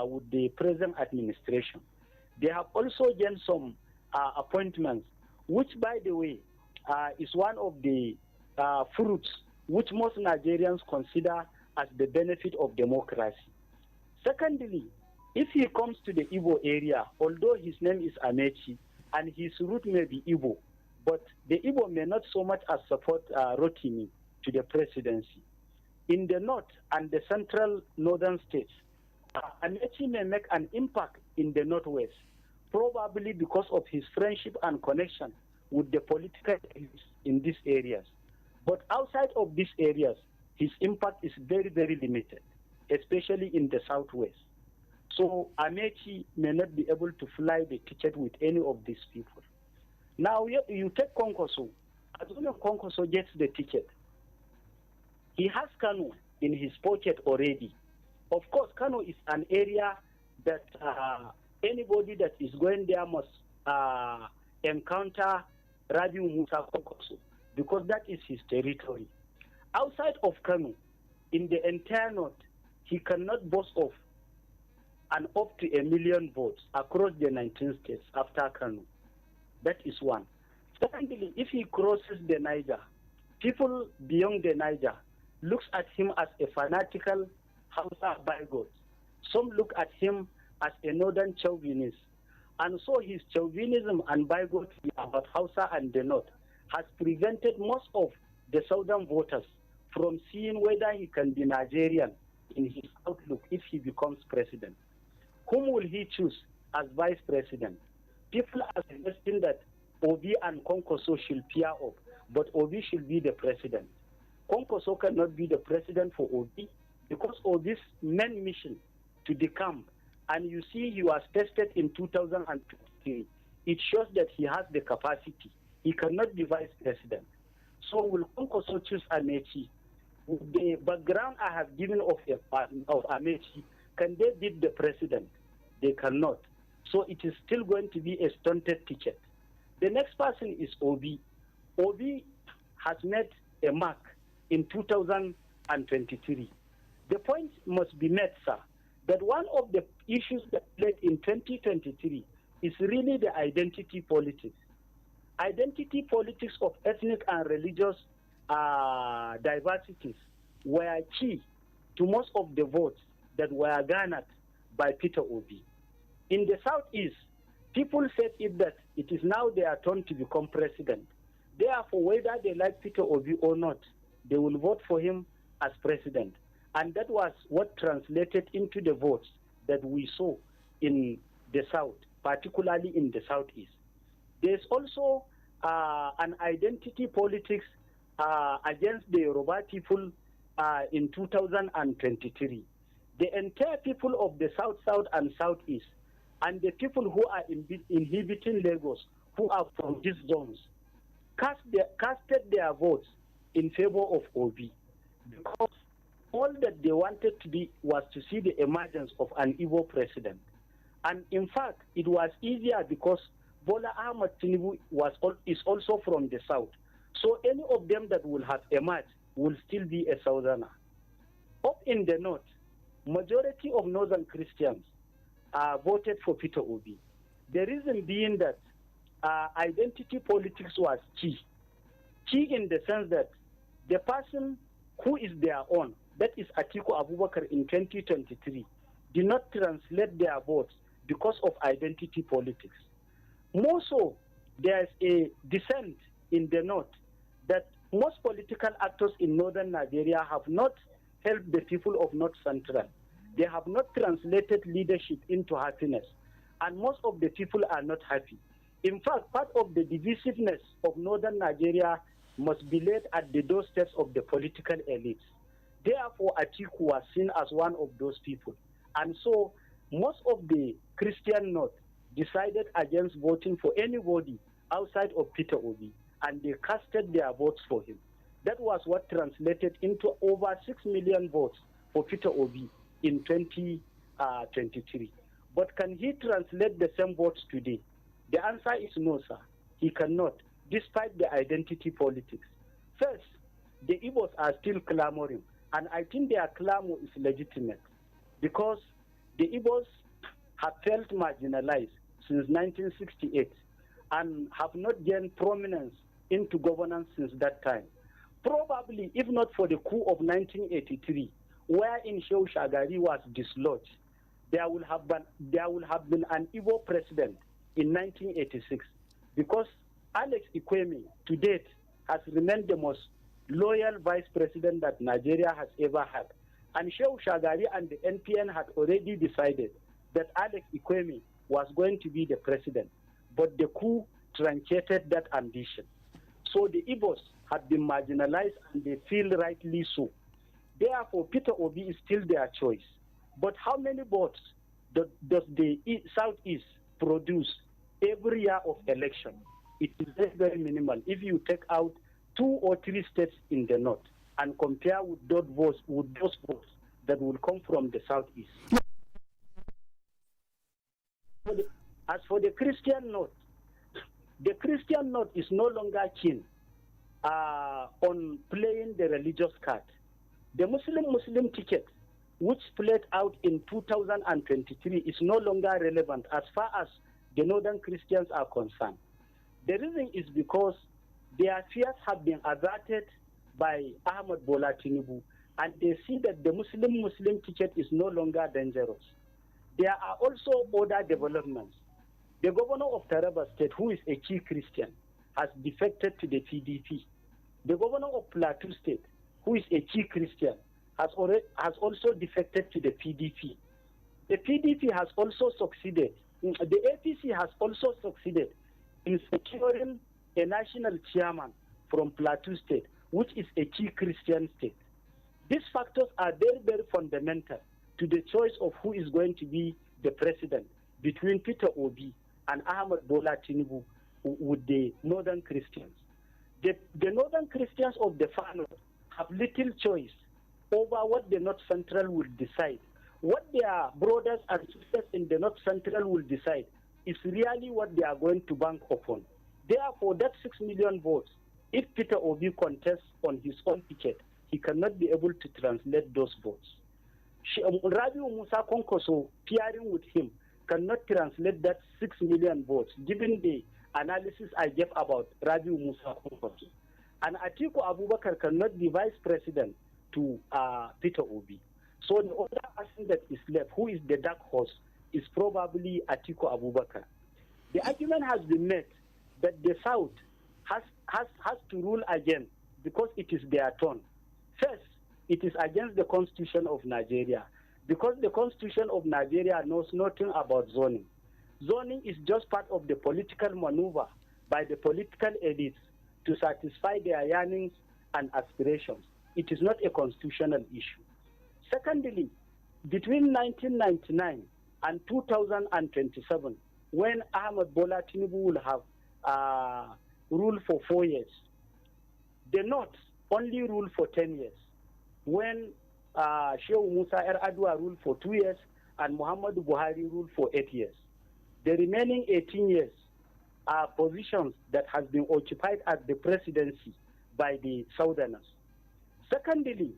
[SPEAKER 28] with the present administration. They have also gained some appointments, which, by the way, is one of the fruits which most Nigerians consider as the benefit of democracy. Secondly, if he comes to the Igbo area, although his name is Amechi and his root may be Igbo, but the Igbo may not so much as support Rotimi to the presidency. In the north and the central northern states, Amechi may make an impact in the northwest, probably because of his friendship and connection with the political elites in these areas. But outside of these areas, his impact is very, very limited, especially in the southwest. So Amechi may not be able to fly the ticket with any of these people. Now you take Konkoso. Assuming Konkoso gets the ticket, he has Kano in his pocket already. Of course, Kano is an area that anybody that is going there must encounter Rabiu Musa Kwankwaso, because that is his territory. Outside of Kano, in the entire north, he cannot boast of up to 1 million votes across the 19 states after Kano. That is one. Secondly, if he crosses the Niger, people beyond the Niger looks at him as a fanatical Hausa bigot. Some look at him as a northern chauvinist. And so his chauvinism and bigotry about Hausa and the north has prevented most of the southern voters from seeing whether he can be Nigerian in his outlook if he becomes president. Whom will he choose as vice president? People are suggesting that Obi and Kwankwaso should pair up, but Obi should be the president. Kwankwaso cannot be the president for Obi because Obi's main mission to the camp, and you see he was tested in 2023, it shows that he has the capacity. He cannot be vice president. So will Kwankwaso choose Amechi? With the background I have given of Amechi, can they beat the president? They cannot. So it is still going to be a stunted ticket. The next person is Obi. Obi has made a mark in 2023. The point must be made, sir, that one of the issues that played in 2023 is really the identity politics. Identity politics of ethnic and religious diversities were key to most of the votes that were garnered by Peter Obi. In the southeast, people said that it is now their turn to become president. Therefore, whether they like Peter Obi or not, they will vote for him as president. And that was what translated into the votes that we saw in the south, particularly in the southeast. There's also an identity politics against the Yoruba people in 2023. The entire people of the south, south, and southeast, and the people who are inhabiting Lagos, who are from these zones, casted their votes in favor of Obi, because all that they wanted to be was to see the emergence of an Igbo president. And in fact, it was easier because Bola Ahmed Tinubu is also from the south. So any of them that will have emerged will still be a southerner. Up in the north, majority of northern Christians voted for Peter Obi. The reason being that identity politics was key. Key in the sense that the person who is their own, that is Atiku Abubakar in 2023, did not translate their votes because of identity politics. More so, there's a dissent in the north that most political actors in northern Nigeria have not helped the people of North Central. They have not translated leadership into happiness, and most of the people are not happy. In fact, part of the divisiveness of northern Nigeria must be laid at the doorsteps of the political elites. Therefore, Atiku was seen as one of those people. And so, most of the Christian North decided against voting for anybody outside of Peter Obi, and they casted their votes for him. That was what translated into over 6 million votes for Peter Obi in 2023. But can he translate the same votes today? The answer is no, sir. He cannot, despite the identity politics. First, the Igbos are still clamoring, and I think their clamor is legitimate because the Igbos have felt marginalized since 1968 and have not gained prominence into governance since that time. Probably, if not for the coup of 1983, wherein Shehu Shagari was dislodged, there would have been an Igbo president in 1986, because Alex Ikweme, to date, has remained the most loyal vice president that Nigeria has ever had. And Shehu Shagari and the NPN had already decided that Alex Ikweme was going to be the president, but the coup truncated that ambition. So the Igbos have been marginalized, and they feel rightly so. Therefore, Peter Obi is still their choice. But how many votes does the Southeast produce every year of election? It is very, very minimal if you take out 2 or 3 states in the north and compare with those votes that will come from the Southeast. As for the Christian north, The Christian North is no longer keen on playing the religious card. The Muslim ticket, which played out in 2023, is no longer relevant as far as the Northern Christians are concerned. The reason is because their fears have been averted by Ahmed Bola Tinubu, and they see that the Muslim ticket is no longer dangerous. There are also other developments. The governor of Taraba State, who is a key Christian, has defected to the PDP. The governor of Plateau State, who is a key Christian, has also defected to the PDP. The PDP has also succeeded. The APC has also succeeded in securing a national chairman from Plateau State, which is a key Christian state. These factors are very, very fundamental to the choice of who is going to be the president between Peter Obi and Ahmed Bola Tinubu with the Northern Christians. The Northern Christians of the Far North have little choice over what the North Central will decide. What their brothers and sisters in the North Central will decide is really what they are going to bank upon. Therefore, that 6 million votes, if Peter Obi contests on his own ticket, he cannot be able to translate those votes. Rabiu Musa Konkoso, peering with him, cannot translate that 6 million votes, given the analysis I gave about Rabiu Musa Konkoso. And Atiku Abubakar cannot be vice president to Peter Obi. So the other person that is left, who is the dark horse, is probably Atiku Abubakar. The argument has been made that the South has to rule again because it is their turn. First, it is against the Constitution of Nigeria, because the Constitution of Nigeria knows nothing about zoning. Zoning is just part of the political maneuver by the political elites to satisfy their yearnings and aspirations. It is not a constitutional issue. Secondly, between 1999 and 2027, when Ahmed Bola Tinubu will have ruled for 4 years, the North only ruled for 10 years. When Shehu Musa Yar'Adua ruled for 2 years and Muhammadu Buhari ruled for 8 years. The remaining 18 years are positions that has been occupied at the presidency by the Southerners. Secondly,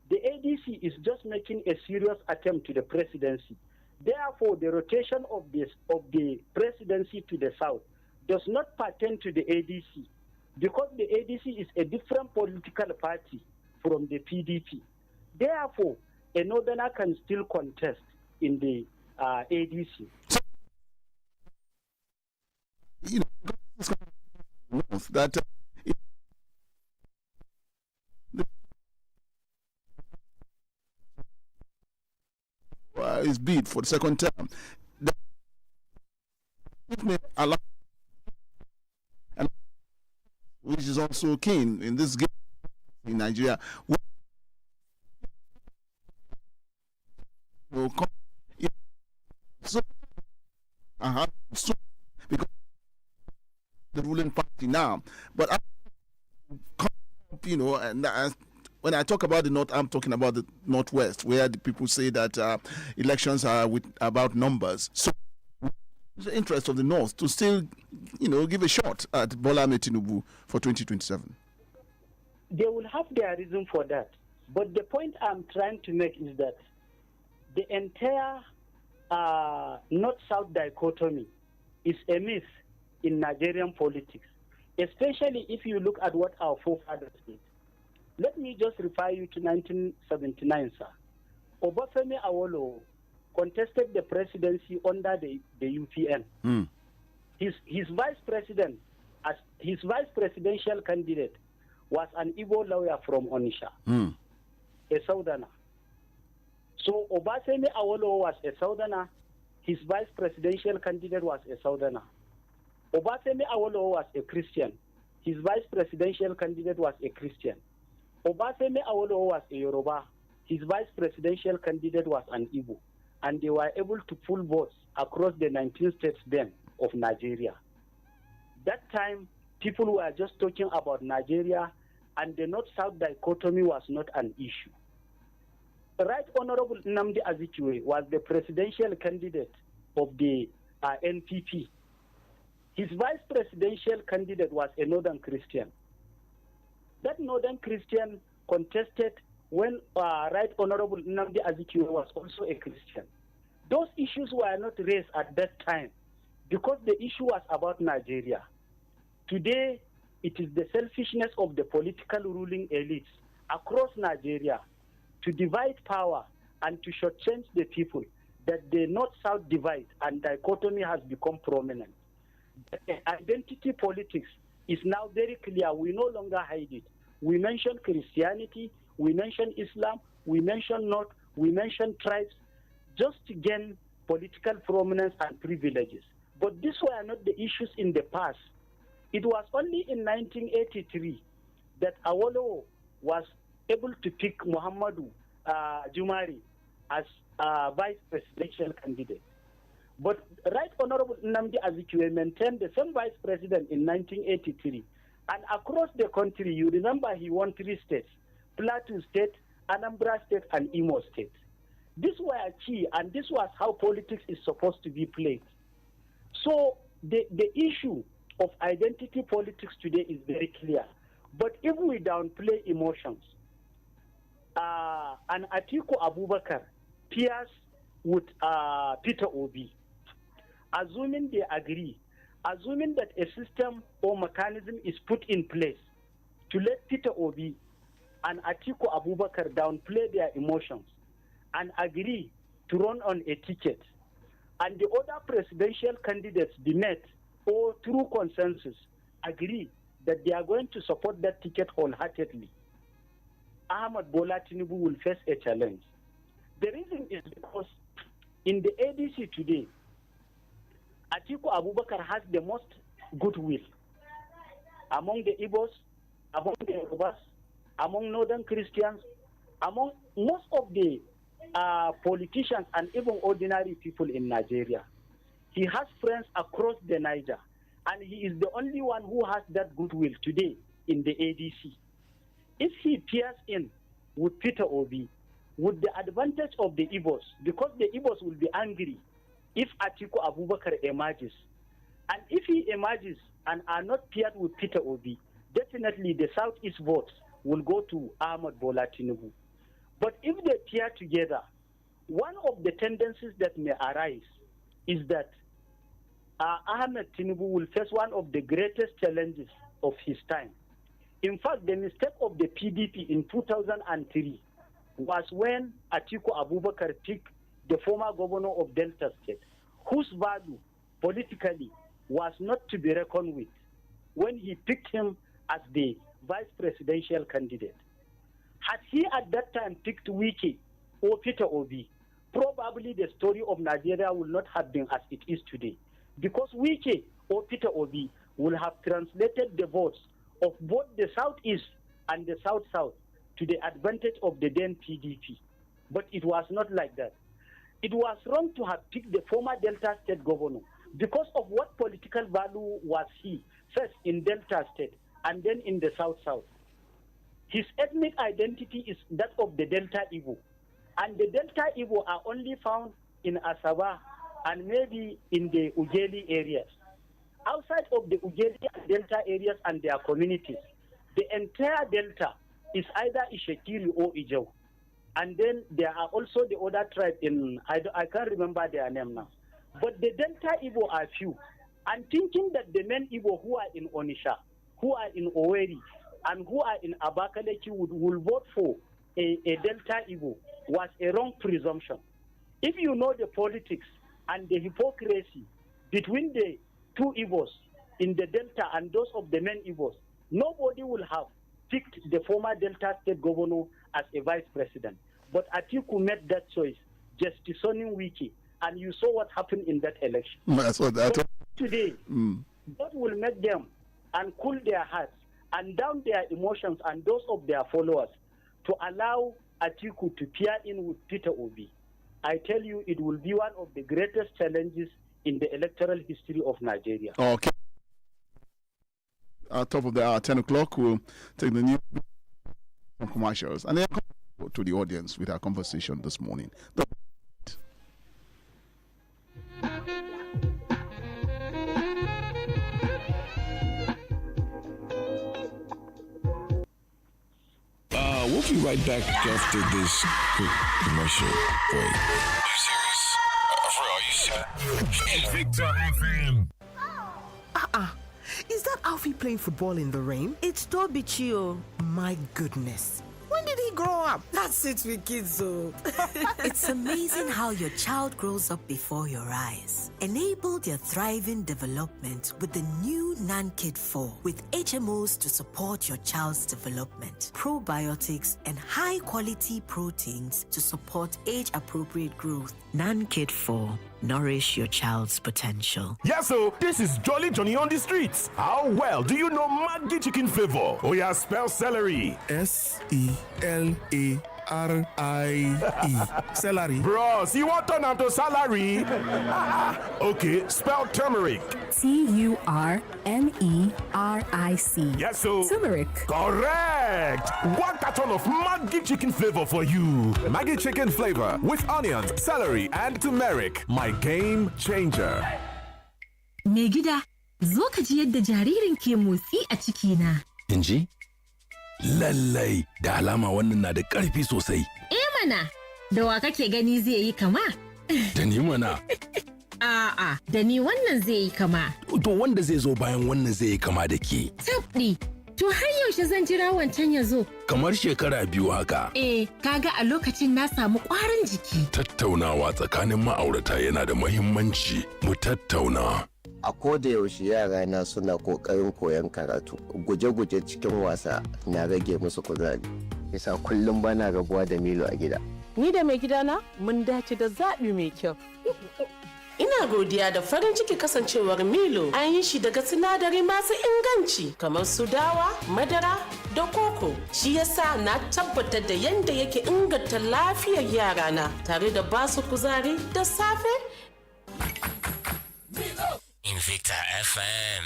[SPEAKER 28] the ADC is just making a serious attempt to the presidency. Therefore, the rotation of the presidency to the South does not pertain to the ADC, because the ADC is a different political party from the PDP. Therefore, a Northerner can still contest in the ADC.
[SPEAKER 27] You know, that his bid for the second term. That may allow, and which is also keen in this game in Nigeria. Will come, so because the ruling party now, but you know, and when I talk about the North, I'm talking about the Northwest, where the people say that elections are about numbers. So it's the interest of the North to still, you know, give a shot at Bola Ahmed Tinubu for 2027.
[SPEAKER 28] They will have their reason for that. But the point I'm trying to make is that the entire North-South dichotomy is a myth in Nigerian politics, especially if you look at what our forefathers did. Let me just refer you to 1979, sir. Obafemi Awolowo contested the presidency under the UPN. His vice president, as his vice presidential candidate, was an Igbo lawyer from Onitsha, a Southerner. So Obafemi Awolowo was a Southerner. His vice presidential candidate was a Southerner. Obafemi Awolowo was a Christian. His vice presidential candidate was a Christian. Obafemi Awolowo was a Yoruba. His vice presidential candidate was an Igbo. And they were able to pull votes across the 19 states then of Nigeria. That time, people were just talking about Nigeria, and the North-South dichotomy was not an issue. Right Honorable Nnamdi Azikiwe was the presidential candidate of the NPP. His vice presidential candidate was a Northern Christian. That Northern Christian contested when Right Honorable Nnamdi Azikiwe was also a Christian. Those issues were not raised at that time because the issue was about Nigeria. Today, it is the selfishness of the political ruling elites across Nigeria to divide power and to shortchange the people that the North-South divide and dichotomy has become prominent. Identity politics is now very clear. We no longer hide it. We mention Christianity, we mention Islam, we mention North, we mention tribes, just to gain political prominence and privileges. But these were not the issues in the past. It was only in 1983 that Awolowo was able to pick Muhammadu Jumari as vice presidential candidate. But Right Honorable Nnamdi Azikiwe maintained the same vice president in 1983. And across the country, you remember he won 3 states, Plateau State, Anambra State, and Imo State. These were key, and this was how politics is supposed to be played. So the issue of identity politics today is very clear. But if we downplay emotions, and Atiku Abubakar peers with Peter Obi, assuming they agree, assuming that a system or mechanism is put in place to let Peter Obi and Atiku Abubakar downplay their emotions and agree to run on a ticket, and the other presidential candidates be met or through consensus agree that they are going to support that ticket wholeheartedly, Ahmad Bola Tinubu will face a challenge. The reason is because in the ADC today, Atiku Abubakar has the most goodwill among the Igbos, among the Yorubas, among Northern Christians, among most of the politicians and even ordinary people in Nigeria. He has friends across the Niger, and he is the only one who has that goodwill today in the ADC. If he peers in with Peter Obi, with the advantage of the Igbos, because the Igbos will be angry if Atiku Abubakar emerges. And if he emerges and are not paired with Peter Obi, definitely the Southeast votes will go to Ahmad Bola Tinubu. But if they pair together, one of the tendencies that may arise is that Ahmed Tinubu will face one of the greatest challenges of his time. In fact, the mistake of the PDP in 2003 was when Atiku Abubakar picked the former governor of Delta State, whose value politically was not to be reckoned with, when he picked him as the vice presidential candidate. Had he at that time picked Wike or Peter Obi, probably the story of Nigeria will not have been as it is today, because Wike or Peter Obi will have translated the votes of both the Southeast and the South-South to the advantage of the then PDP. But it was not like that. It was wrong to have picked the former Delta State governor because of what political value was he, first in Delta State and then in the South-South. His ethnic identity is that of the Delta Igbo. And the Delta Igbo are only found in Asaba and maybe in the Ugeli areas. Outside of the Ugeli and Delta areas and their communities, the entire Delta is either Ishekiri or Ijaw. And then there are also the other tribe in, I can't remember their name now. But the Delta Igbo are few. And thinking that the main Igbo who are in Onisha, who are in Oweri, and who are in Abakaliki will vote for a Delta Igbo was a wrong presumption. If you know the politics and the hypocrisy between the two Igbos in the Delta and those of the main Igbos, nobody will have picked the former Delta State governor as a vice president. But Atiku made that choice, justicing Wiki, and you saw what happened in that election. Today, that will make them and cool their hearts and down their emotions and those of their followers to allow Atiku to peer in with Peter Obi. I tell you, it will be one of the greatest challenges in the electoral history of Nigeria.
[SPEAKER 27] Okay. At top of the hour, 10 o'clock, we'll take the new commercials and then come to the audience with our conversation this morning.
[SPEAKER 11] right back after this quick commercial break.
[SPEAKER 3] Are you serious? Are you serious? Invicta FM.
[SPEAKER 4] Is that Alfie playing football in the rain?
[SPEAKER 5] It's Toby Chio.
[SPEAKER 4] My goodness. When did he grow up? That's it with kids, though.
[SPEAKER 5] It's amazing how your child grows up before your eyes. Enable their thriving development with the new NanKid 4 with HMOs to support your child's development, probiotics, and high-quality proteins to support age-appropriate growth. NanKid 4. Nourish your child's potential.
[SPEAKER 2] Yes, so this is Jolly Johnny on the streets. How well do you know Maggi chicken flavor? Oh yeah, spell celery.
[SPEAKER 11] S-E-L-A-R-I-E. Celery.
[SPEAKER 2] Bros, you want turn to salary? Okay, spell turmeric.
[SPEAKER 20] T-U-R-M-E-R-I-C.
[SPEAKER 2] Yes, so
[SPEAKER 20] turmeric.
[SPEAKER 2] Correct. One carton of Maggi chicken flavor for you.
[SPEAKER 23] Maggi chicken flavor with onions, celery, and turmeric. My game changer.
[SPEAKER 20] Me gida, zo ka ji yadda jaririn ke motsi a cikina.
[SPEAKER 6] In ji? Lallai, da alama wannan na da ƙarfi sosai.
[SPEAKER 20] Mana, da wa kake gani zai yi kama?
[SPEAKER 6] Da ni mana.
[SPEAKER 20] A'a, da ni wannan zai yi kama.
[SPEAKER 6] To wanda zai zo bayan wannan zai yi kama da ke.
[SPEAKER 20] Tabɗi, to har yaushe zan jira wancan ya zo?
[SPEAKER 6] Kamar shekara 2 haka.
[SPEAKER 20] Kaga a lokacin na samu ƙwarin jiki.
[SPEAKER 6] Tattaunawa tsakanin ma'aurata yana da muhimmanci. Mu tattauna.
[SPEAKER 18] A koda yaushe yara na suna kokarin koyon karatu. Guje-guje cikin wasa na rage musu kuzari. Yasa kullum bana rabuwa da Milo a gida.
[SPEAKER 19] Ni da mai gidana mun dace da zaɓi mai kyau. Ina godiya da farin ciki kasancewar Milo an yi shi daga sinadari masu inganci kamar su dawa, madara da koko. Shi yasa na tabbatar da yadda yake inganta lafiyar yarana tare da basu kuzari da safe.
[SPEAKER 13] Invicta FM.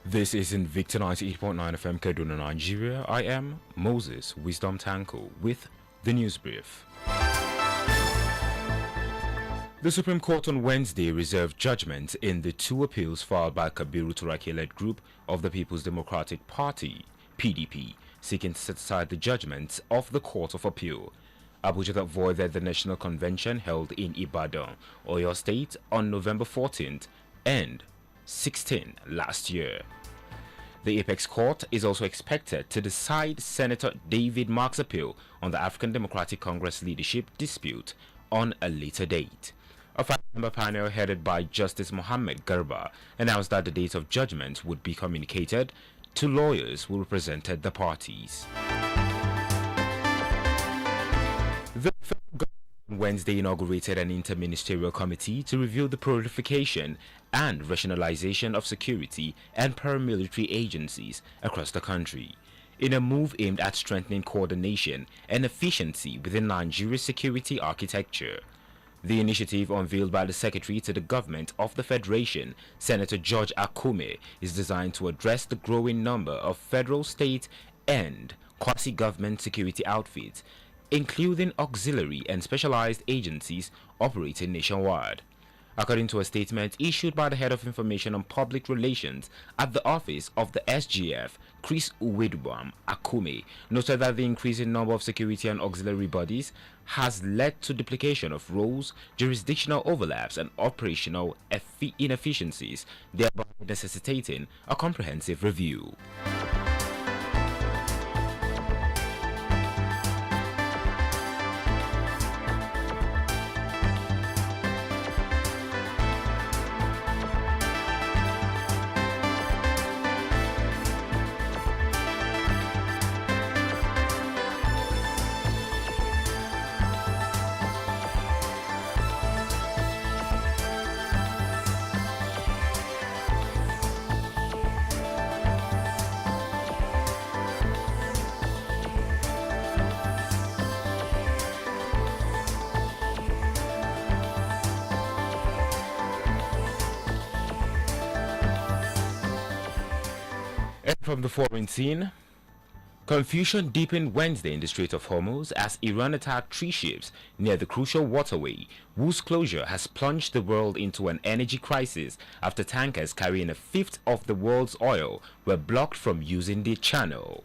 [SPEAKER 7] This is Invicta 98.9 FM Kaduna, Nigeria. I am Moses Wisdom Tanko with the news brief. The Supreme Court on Wednesday reserved judgment in the 2 appeals filed by Kabiru Turaki-led group of the People's Democratic Party, PDP, seeking to set aside the judgment of the Court of Appeal. Abuja that voided the National Convention held in Ibadan, Oyo State, on November 14th and 16th last year. The Apex Court is also expected to decide Senator David Mark's appeal on the African Democratic Congress leadership dispute on a later date. A 5-member panel headed by Justice Mohammed Garba announced that the date of judgment would be communicated to lawyers who represented the parties. The federal government on Wednesday inaugurated an interministerial committee to review the proliferation and rationalization of security and paramilitary agencies across the country, in a move aimed at strengthening coordination and efficiency within Nigeria's security architecture. The initiative, unveiled by the Secretary to the Government of the Federation, Senator George Akume, is designed to address the growing number of federal, state, and quasi-government security outfits, including auxiliary and specialized agencies operating nationwide. According to a statement issued by the Head of Information and Public Relations at the office of the SGF, Chris Uwedwam Akume, noted that the increasing number of security and auxiliary bodies has led to duplication of roles, jurisdictional overlaps, and operational inefficiencies, thereby necessitating a comprehensive review. And from the foreign scene, confusion deepened Wednesday in the Strait of Hormuz as Iran attacked 3 ships near the crucial waterway, whose closure has plunged the world into an energy crisis after tankers carrying a fifth of the world's oil were blocked from using the channel.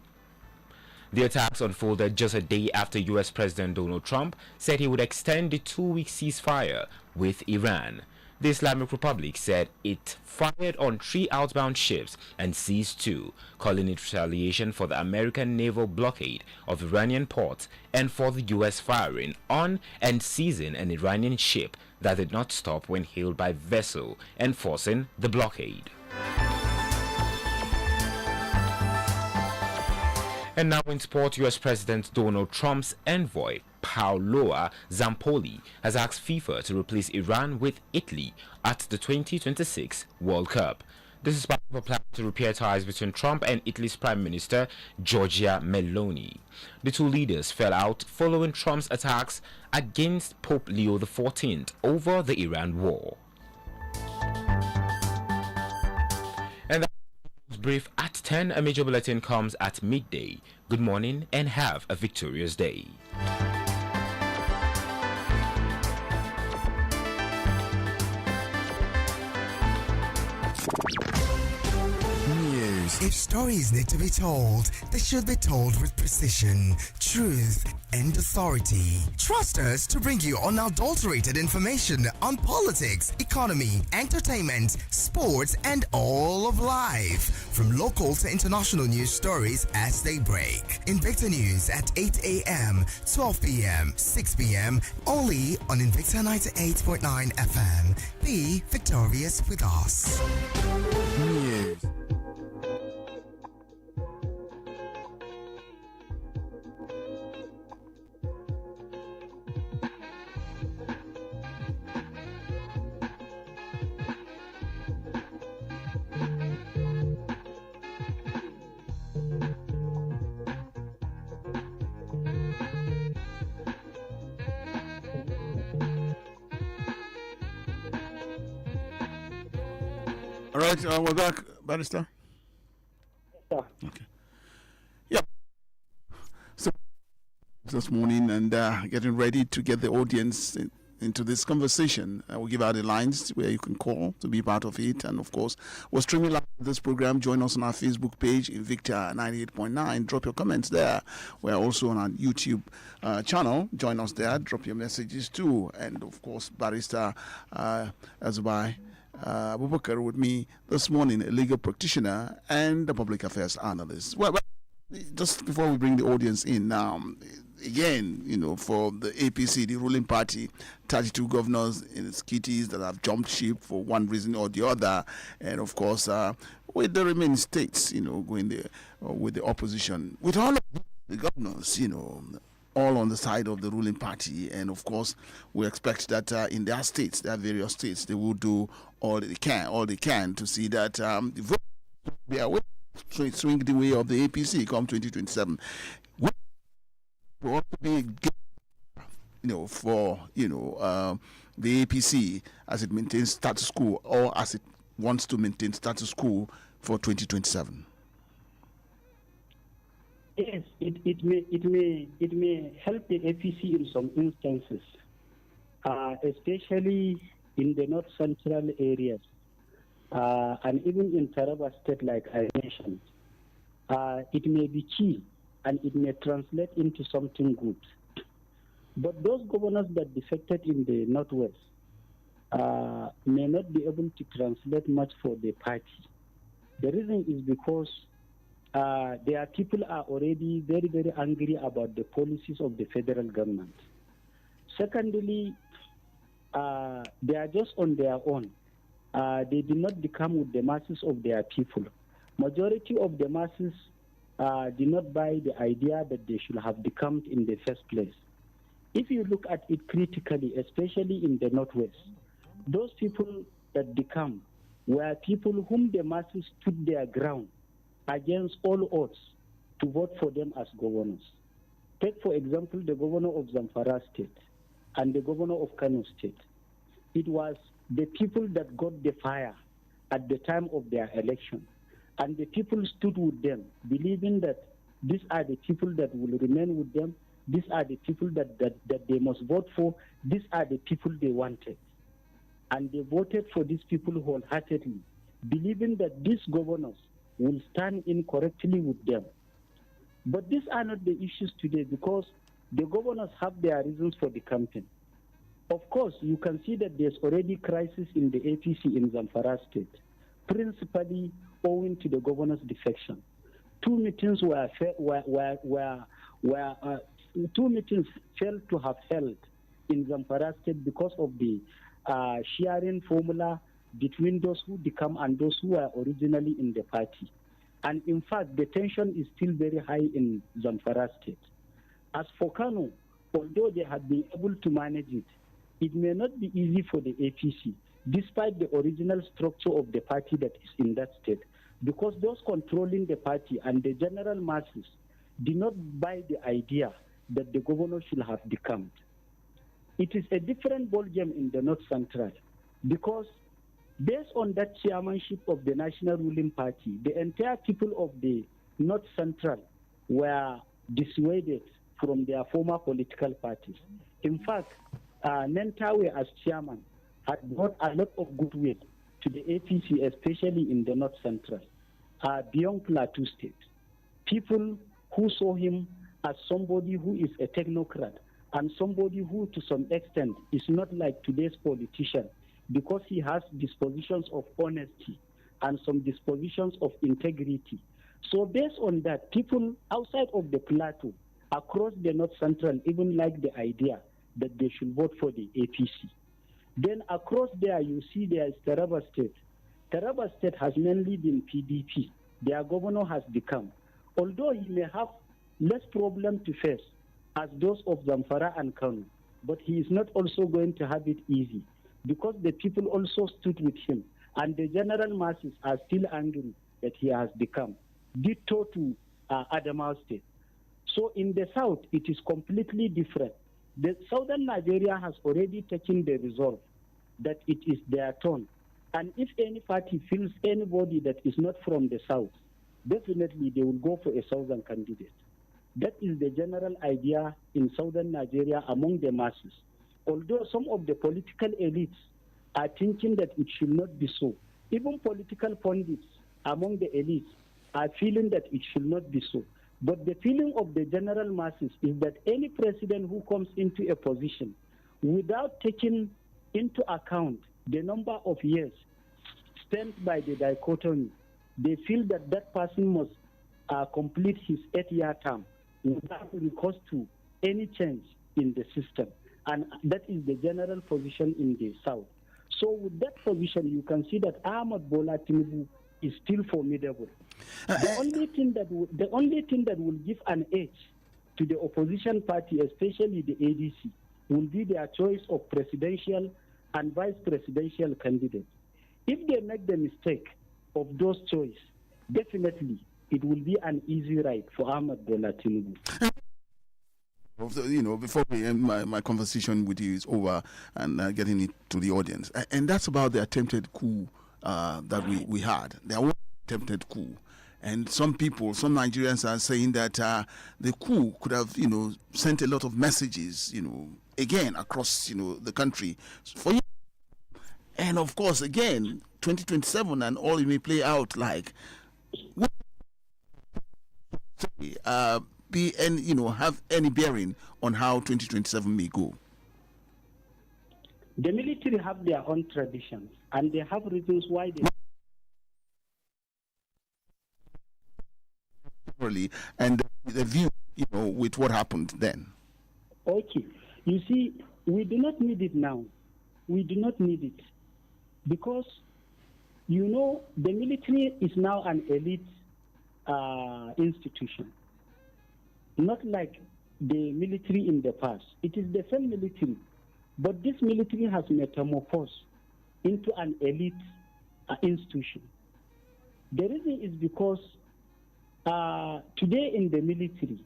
[SPEAKER 7] The attacks unfolded just a day after US President Donald Trump said he would extend the 2-week ceasefire with Iran. The Islamic Republic said it fired on 3 outbound ships and seized 2, calling it retaliation for the American naval blockade of Iranian ports and for the US firing on and seizing an Iranian ship that did not stop when hailed by vessel, enforcing the blockade. And now in sport, US President Donald Trump's envoy, Paolo Zampoli, has asked FIFA to replace Iran with Italy at the 2026 World Cup. This is part of a plan to repair ties between Trump and Italy's Prime Minister, Giorgia Meloni. The 2 leaders fell out following Trump's attacks against Pope Leo XIV over the Iran war. And that's brief at 10. A major bulletin comes at midday. Good morning and have a victorious day.
[SPEAKER 8] If stories need to be told, they should be told with precision, truth, and authority. Trust us to bring you unadulterated information on politics, economy, entertainment, sports, and all of life. From local to international news stories as they break. Invicta News at 8 a.m., 12 p.m., 6 p.m., only on Invicta 98.9 FM. Be victorious with us. News.
[SPEAKER 27] All right, we're back, Barrister. Okay. Yeah. So this morning and getting ready to get the audience into this conversation. We'll give out the lines where you can call to be part of it. And of course, we're streaming live this program. Join us on our Facebook page, Invicta 98.9. Drop your comments there. We're also on our YouTube channel. Join us there. Drop your messages too. And of course, Barrister EL-ZUBAIR ABUBAKAR with me this morning, a legal practitioner and a public affairs analyst. Well, just before we bring the audience in now, again, for the APC, the ruling party, 32 governors in its kitties that have jumped ship for one reason or the other, and of course, with the remaining states, going there with the opposition, with all of the governors, all on the side of the ruling party. And of course, we expect that in their states, their various states, they will do all they can to see that the vote be away, swing the way of the APC come 2027. We will also be, for the APC as it maintains status quo, or as it wants to maintain status quo for 2027.
[SPEAKER 28] Yes, it may help the APC in some instances, especially in the north central areas, and even in Taraba State, like I mentioned. It may be key, and it may translate into something good. But those governors that defected in the northwest may not be able to translate much for the party. The reason is because their people are already very, very angry about the policies of the federal government. Secondly, they are just on their own. They did not become with the masses of their people. Majority of the masses did not buy the idea that they should have become in the first place. If you look at it critically, especially in the northwest, those people that become were people whom the masses stood their ground against all odds to vote for them as governors. Take, for example, the governor of Zamfara State and the governor of Kano State. It was the people that got the fire at the time of their election. And the people stood with them, believing that these are the people that will remain with them, these are the people that they must vote for, these are the people they wanted. And they voted for these people wholeheartedly, believing that these governors will stand in correctly with them. But these are not the issues today, because the governors have their reasons for the campaign. Of course, you can see that there's already crisis in the APC in Zamfara state, principally owing to the governor's defection. Two meetings failed to have held in Zamfara state because of the sharing formula between those who become and those who were originally in the party. And in fact, the tension is still very high in Zamfara state. As for Kano, although they have been able to manage it, it may not be easy for the APC, despite the original structure of the party that is in that state, because those controlling the party and the general masses did not buy the idea that the governor should have become. It is a different ballgame in the North Central, because based on that chairmanship of the national ruling party, the entire people of the North Central were dissuaded from their former political parties. In fact, Nentawe as chairman had brought a lot of goodwill to the APC, especially in the North Central, beyond Plateau State. People who saw him as somebody who is a technocrat and somebody who, to some extent, is not like today's politician, because he has dispositions of honesty and some dispositions of integrity. So based on that, people outside of the plateau, across the North Central, even like the idea that they should vote for the APC. Then across there, you see there is Taraba State. Taraba State has mainly been PDP. Their governor has become. Although he may have less problem to face as those of Zamfara and Kano, but he is not also going to have it easy, because the people also stood with him, and the general masses are still angry that he has become. Ditto to Adamawa State. So in the south, it is completely different. The southern Nigeria has already taken the resolve that it is their turn. And if any party feels anybody that is not from the south, definitely they will go for a southern candidate. That is the general idea in southern Nigeria among the masses. Although some of the political elites are thinking that it should not be so. Even political pundits among the elites are feeling that it should not be so. But the feeling of the general masses is that any president who comes into a position without taking into account the number of years spent by the dichotomy, they feel that that person must complete his 8-year term without recourse to any change in the system. And that is the general position in the South. So with that position, you can see that Ahmad Bola Tinubu is still formidable. The only thing that will give an edge to the opposition party, especially the ADC, will be their choice of presidential and vice presidential candidates. If they make the mistake of those choices, definitely it will be an easy ride for Ahmad Bola Tinubu.
[SPEAKER 27] Before we end my conversation with you is over and getting it to the audience, and that's about the attempted coup that we had. There was attempted coup, and some Nigerians are saying that the coup could have, sent a lot of messages, again across, the country for you. And of course, again, 2027 and all it may play out like. Have any bearing on how 2027 may go?
[SPEAKER 28] The military have their own traditions, and they have reasons why they.
[SPEAKER 27] And the view, with what happened then.
[SPEAKER 28] Okay, you see, we do not need it now. We do not need it because, the military is now an elite institution. Not like the military in the past. It is the same military, but this military has metamorphosed into an elite institution. The reason is because today in the military,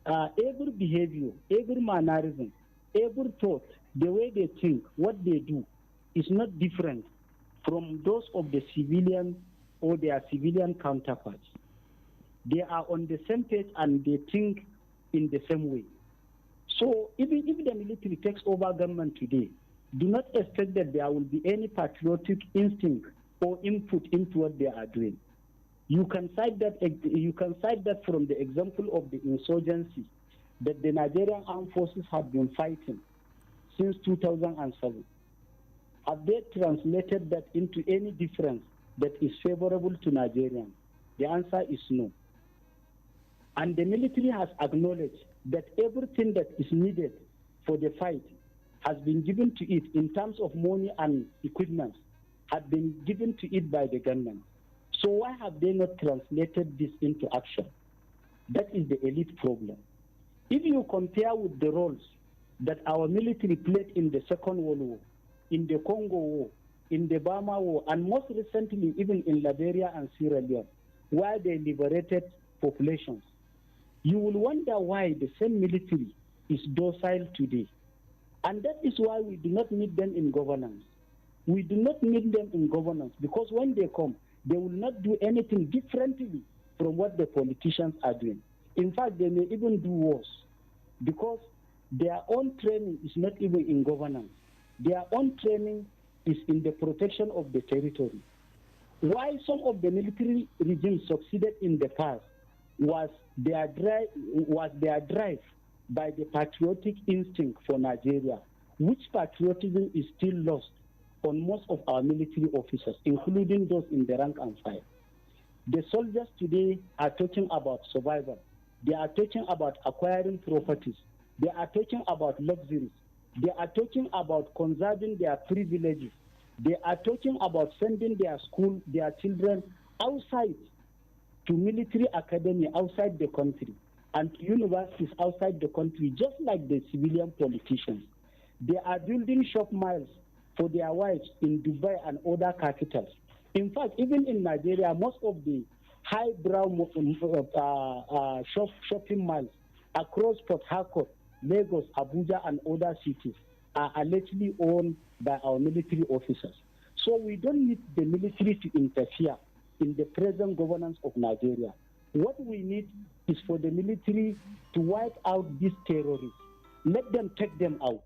[SPEAKER 28] every behavior, every mannerism, every thought, the way they think, what they do, is not different from those of the civilian or their civilian counterparts. They are on the same page and they think in the same way. So even if the military takes over government today, do not expect that there will be any patriotic instinct or input into what they are doing. You can cite that from the example of the insurgency that the Nigerian armed forces have been fighting since 2007. Have they translated that into any difference that is favorable to Nigerians? The answer is no. And the military has acknowledged that everything that is needed for the fight has been given to it in terms of money and equipment, had been given to it by the government. So why have they not translated this into action? That is the elite problem. If you compare with the roles that our military played in the Second World War, in the Congo War, in the Burma War, and most recently even in Liberia and Sierra Leone, where they liberated populations, you will wonder why the same military is docile today. And that is why we do not need them in governance. We do not need them in governance because when they come, they will not do anything differently from what the politicians are doing. In fact, they may even do worse because their own training is not even in governance. Their own training is in the protection of the territory. Why some of the military regimes succeeded in the past was their drive by the patriotic instinct for Nigeria, which patriotism is still lost on most of our military officers, including those in the rank and file. The soldiers today are talking about survival. They are talking about acquiring properties. They are talking about luxuries. They are talking about conserving their privileges. They are talking about sending their children outside to military academy outside the country and to universities outside the country, just like the civilian politicians. They are building shop malls for their wives in Dubai and other capitals. In fact, even in Nigeria, most of the highbrow shopping malls across Port Harcourt, Lagos, Abuja, and other cities are allegedly owned by our military officers. So we don't need the military to interfere in the present governance of Nigeria. What we need is for the military to wipe out these terrorists. Let them take them out.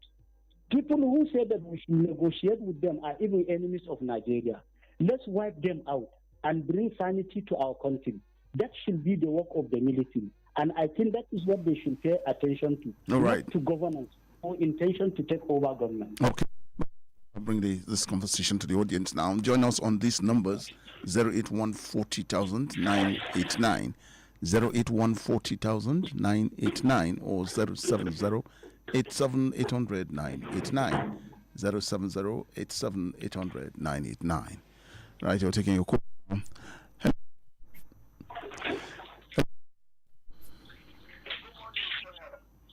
[SPEAKER 28] People who say that we should negotiate with them are even enemies of Nigeria. Let's wipe them out and bring sanity to our country. That should be the work of the military. And I think that is what they should pay attention to.
[SPEAKER 27] All right.
[SPEAKER 28] Not to governance or intention to take over government.
[SPEAKER 27] Okay. I'll bring this conversation to the audience now. Join us on these numbers: 081 40,000 989, 081 40,000 989, or 070 87 800 989, 070 87 800 989. Right, you're taking your call.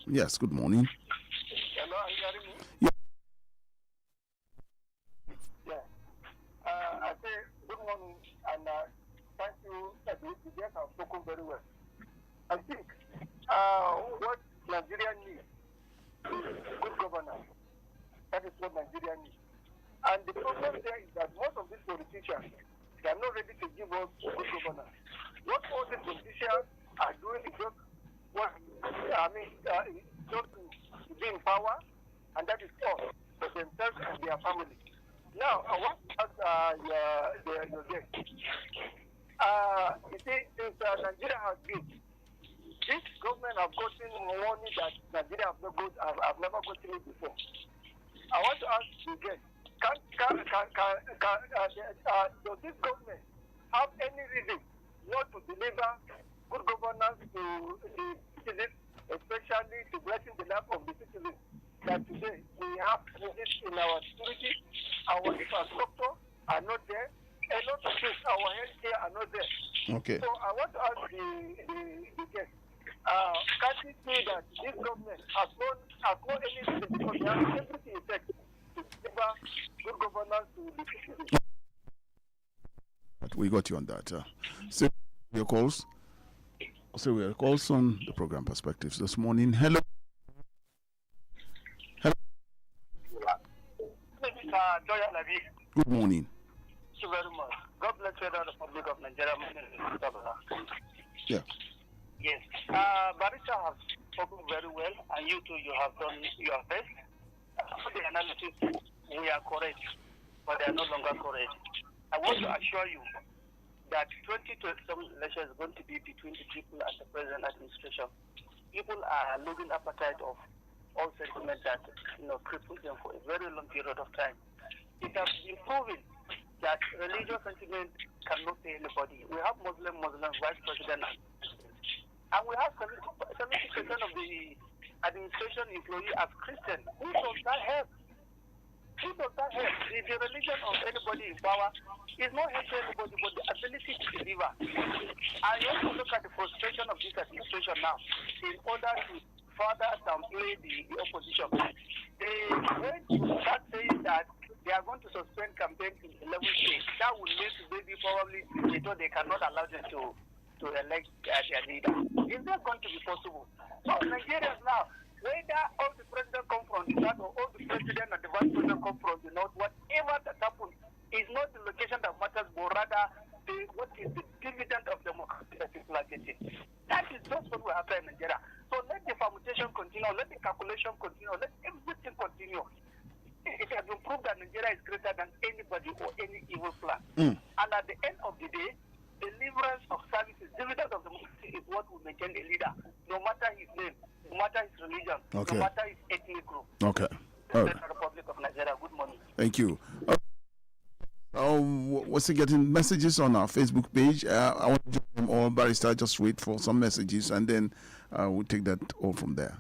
[SPEAKER 27] Yes, good morning.
[SPEAKER 9] Hello, are you hearing me?
[SPEAKER 27] Yeah.
[SPEAKER 9] I say good morning and thank you. The guests have spoken very well. I think what Nigeria needs is good governance. That is what Nigeria needs. And the problem there is that most of these politicians, they are not ready to give us good governance. What all these politicians are doing is just just to be in power, and that is all for themselves and their family. Now, I want to ask your guest. You see, since Nigeria has been, this government have gotten money that Nigeria have never gotten it before. I want to ask you again, does this government have any reason not to deliver good governance to the citizens, especially to blessing the life of the citizens? That today we have challenges in our security, our infrastructure are not there, and not to fix our healthcare are not there.
[SPEAKER 27] Okay.
[SPEAKER 9] So I want to ask the guest, can you see that this government has not any reason because they have everything in fact to deliver good governance to the citizens?
[SPEAKER 27] We got you on that. So your calls. So we are calls on the program Perspectives this morning. Hello. Hello.
[SPEAKER 9] Toyin Alabi.
[SPEAKER 27] Good morning.
[SPEAKER 9] Thank you very much. God bless you, the Republic of Yes. Barrister has spoken very well, and you too, you have done your best. For the analysis, we are correct, but they are no longer correct. I want to assure you that 2027 election is going to be between the people and the present administration. People are losing appetite of all sentiments that crippled them for a very long period of time. It has been proven that religious sentiment cannot pay anybody. We have Muslim vice president, and we have 70% of the administration employee as Christian. Who does that help? Who does that help? The religion of anybody in power is not helping anybody, but the ability to deliver. And you have to look at the frustration of this administration now in order to further downplay the opposition. They went to start saying that they are going to suspend campaign in 11 states. That will lead to maybe probably they cannot allow them to elect their leader. Is that going to be possible? So Nigerians now, whether all the president come from the south or all the president and the vice president come from the north, whatever that happens is not the location that matters, but rather what is the dividend of democracy that people are getting. That is just what will happen in Nigeria. So let the permutation continue, let the calculation continue, let everything continue. It has been proved that Nigeria is greater than anybody or any evil plan. And at the end of the day, deliverance of services, dividend of democracy is what will maintain a leader, no matter his name, no matter his religion, no matter his ethnic group.
[SPEAKER 27] Okay.
[SPEAKER 9] The Republic of Nigeria. Good morning.
[SPEAKER 27] Thank you. What's he getting messages on our Facebook page? I want to join them all. Barrister, just wait for some messages and then we'll take that all from there.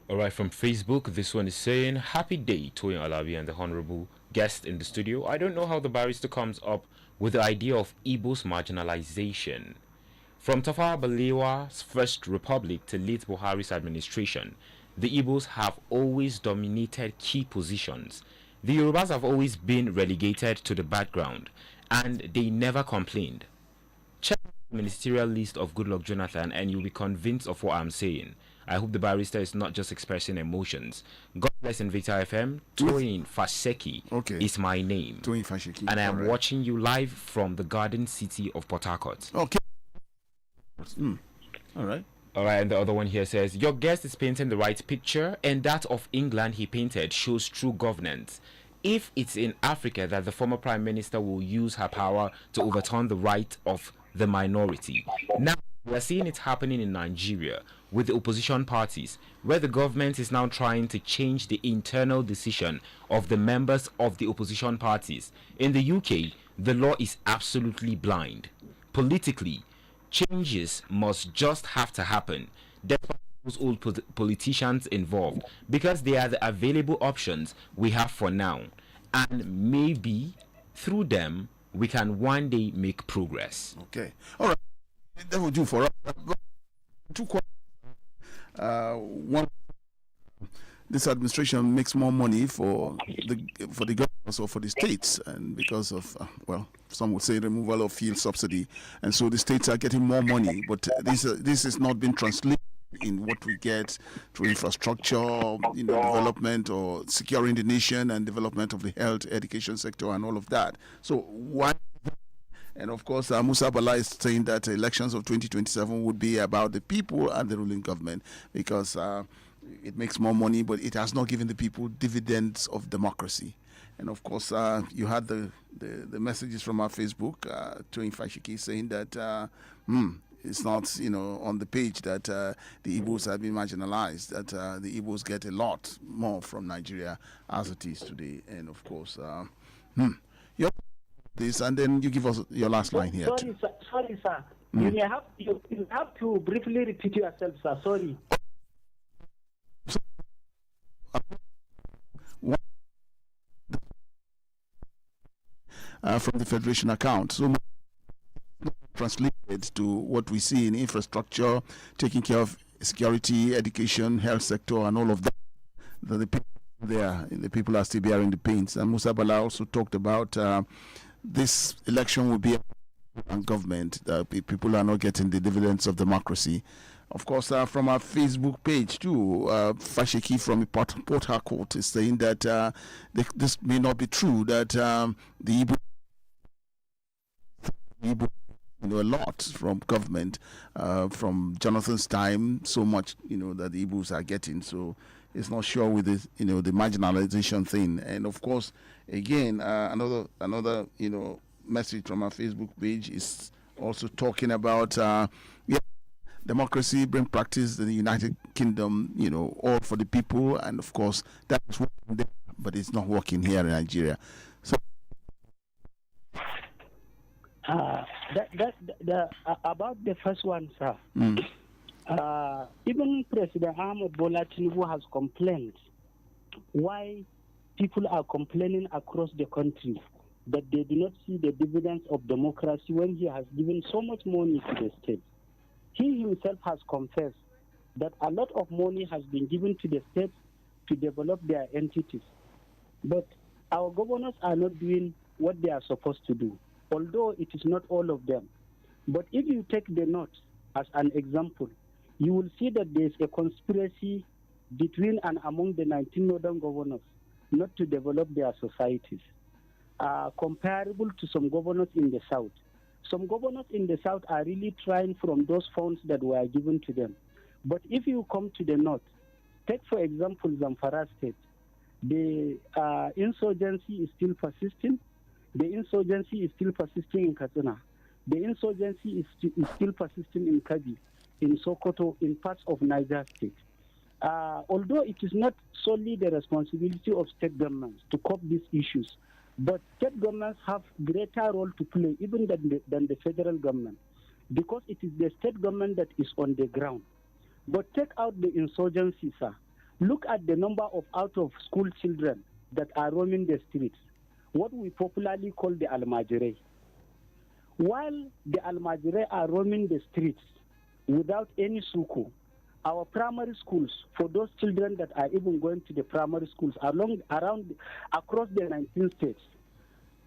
[SPEAKER 7] All right, from Facebook, this one is saying, happy day, Toyin Alabi and the honorable guest in the studio. I don't know how the barrister comes up with the idea of Igbo's marginalization. From Tafawa Balewa's First Republic to late Buhari's administration, the Igbos have always dominated key positions. The Yorubas have always been relegated to the background, and they never complained. Check the ministerial list of Goodluck Jonathan and you'll be convinced of what I'm saying. I hope the barrister is not just expressing emotions. God bless Invicta FM. Toyin Faseki is my name.
[SPEAKER 27] Toyin Faseki.
[SPEAKER 7] And I am watching you live from the Garden City of Port Harcourt.
[SPEAKER 27] Okay. All right.
[SPEAKER 7] All right, and the other one here says, your guest is painting the right picture, and that of England he painted shows true governance. If it's in Africa that the former Prime Minister will use her power to overturn the right of the minority. Now, we are seeing it happening in Nigeria with the opposition parties, where the government is now trying to change the internal decision of the members of the opposition parties. In the UK, the law is absolutely blind. Politically, changes must just have to happen. Despite those old politicians involved, because they are the available options we have for now. And maybe through them, we can one day make progress.
[SPEAKER 27] Okay. All right. That will do for us. Two questions. One, this administration makes more money for the governments or for the states, and because of some would say removal of fuel subsidy, and so the states are getting more money. But this has not been translated in what we get through infrastructure, development or securing the nation and development of the health, education sector, and all of that. So why? And of course, Musa Bala is saying that elections of 2027 would be about the people and the ruling government because it makes more money, but it has not given the people dividends of democracy. And of course, you had the messages from our Facebook, Toyin Fashiki, saying that it's not, on the page that the Igbos have been marginalized, that the Igbos get a lot more from Nigeria as it is today. And of course, this, and then you give us your last line here.
[SPEAKER 28] Sorry, sir. You have to briefly repeat yourself, sir. Sorry.
[SPEAKER 27] From the Federation account. So translated to what we see in infrastructure, taking care of security, education, health sector, and all of that. The people there, the people are still bearing the pains. And Musa Bala also talked about this election will be a government. People are not getting the dividends of democracy. Of course, from our Facebook page too, Fasheki from Port Harcourt is saying that this may not be true, that the Igbo a lot from government, from Jonathan's time, so much, that the Igbos are getting. So it's not sure with this, the marginalization thing. And of course, again, another, message from our Facebook page is also talking about, democracy, bring practice in the United Kingdom, all for the people. And of course, that is working there, but it's not working here in Nigeria. So,
[SPEAKER 28] about the first one, sir. Even President Ahmed Bola Tinubu has complained why people are complaining across the country that they do not see the dividends of democracy when he has given so much money to the state. He himself has confessed that a lot of money has been given to the states to develop their entities. But our governors are not doing what they are supposed to do, although it is not all of them. But if you take the North as an example, you will see that there is a conspiracy between and among the 19 northern governors not to develop their societies, comparable to some governors in the South. Some governors in the South are really trying from those funds that were given to them. But if you come to the North, take for example Zamfara State, the insurgency is still persisting. The insurgency is still persisting in Katsina. The insurgency is still persisting in Kabi, in Sokoto, in parts of Niger State. Although it is not solely the responsibility of state governments to cope these issues, but state governments have greater role to play even than the federal government, because it is the state government that is on the ground. But take out the insurgency, sir. Look at the number of out-of-school children that are roaming the streets, what we popularly call the Almajire. While the Almajire are roaming the streets without any suku, our primary schools, for those children that are even going to the primary schools across the 19 states,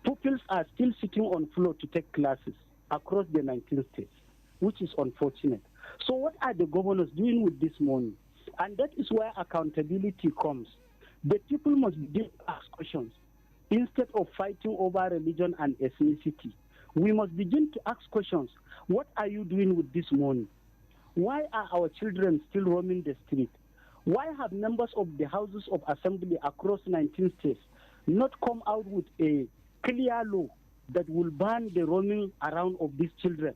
[SPEAKER 28] pupils are still sitting on floor to take classes across the 19 states, which is unfortunate. So what are the governors doing with this money? And that is where accountability comes. The people must begin to ask questions. Instead of fighting over religion and ethnicity, we must begin to ask questions. What are you doing with this money? Why are our children still roaming the street? Why have members of the houses of assembly across 19 states not come out with a clear law that will ban the roaming around of these children?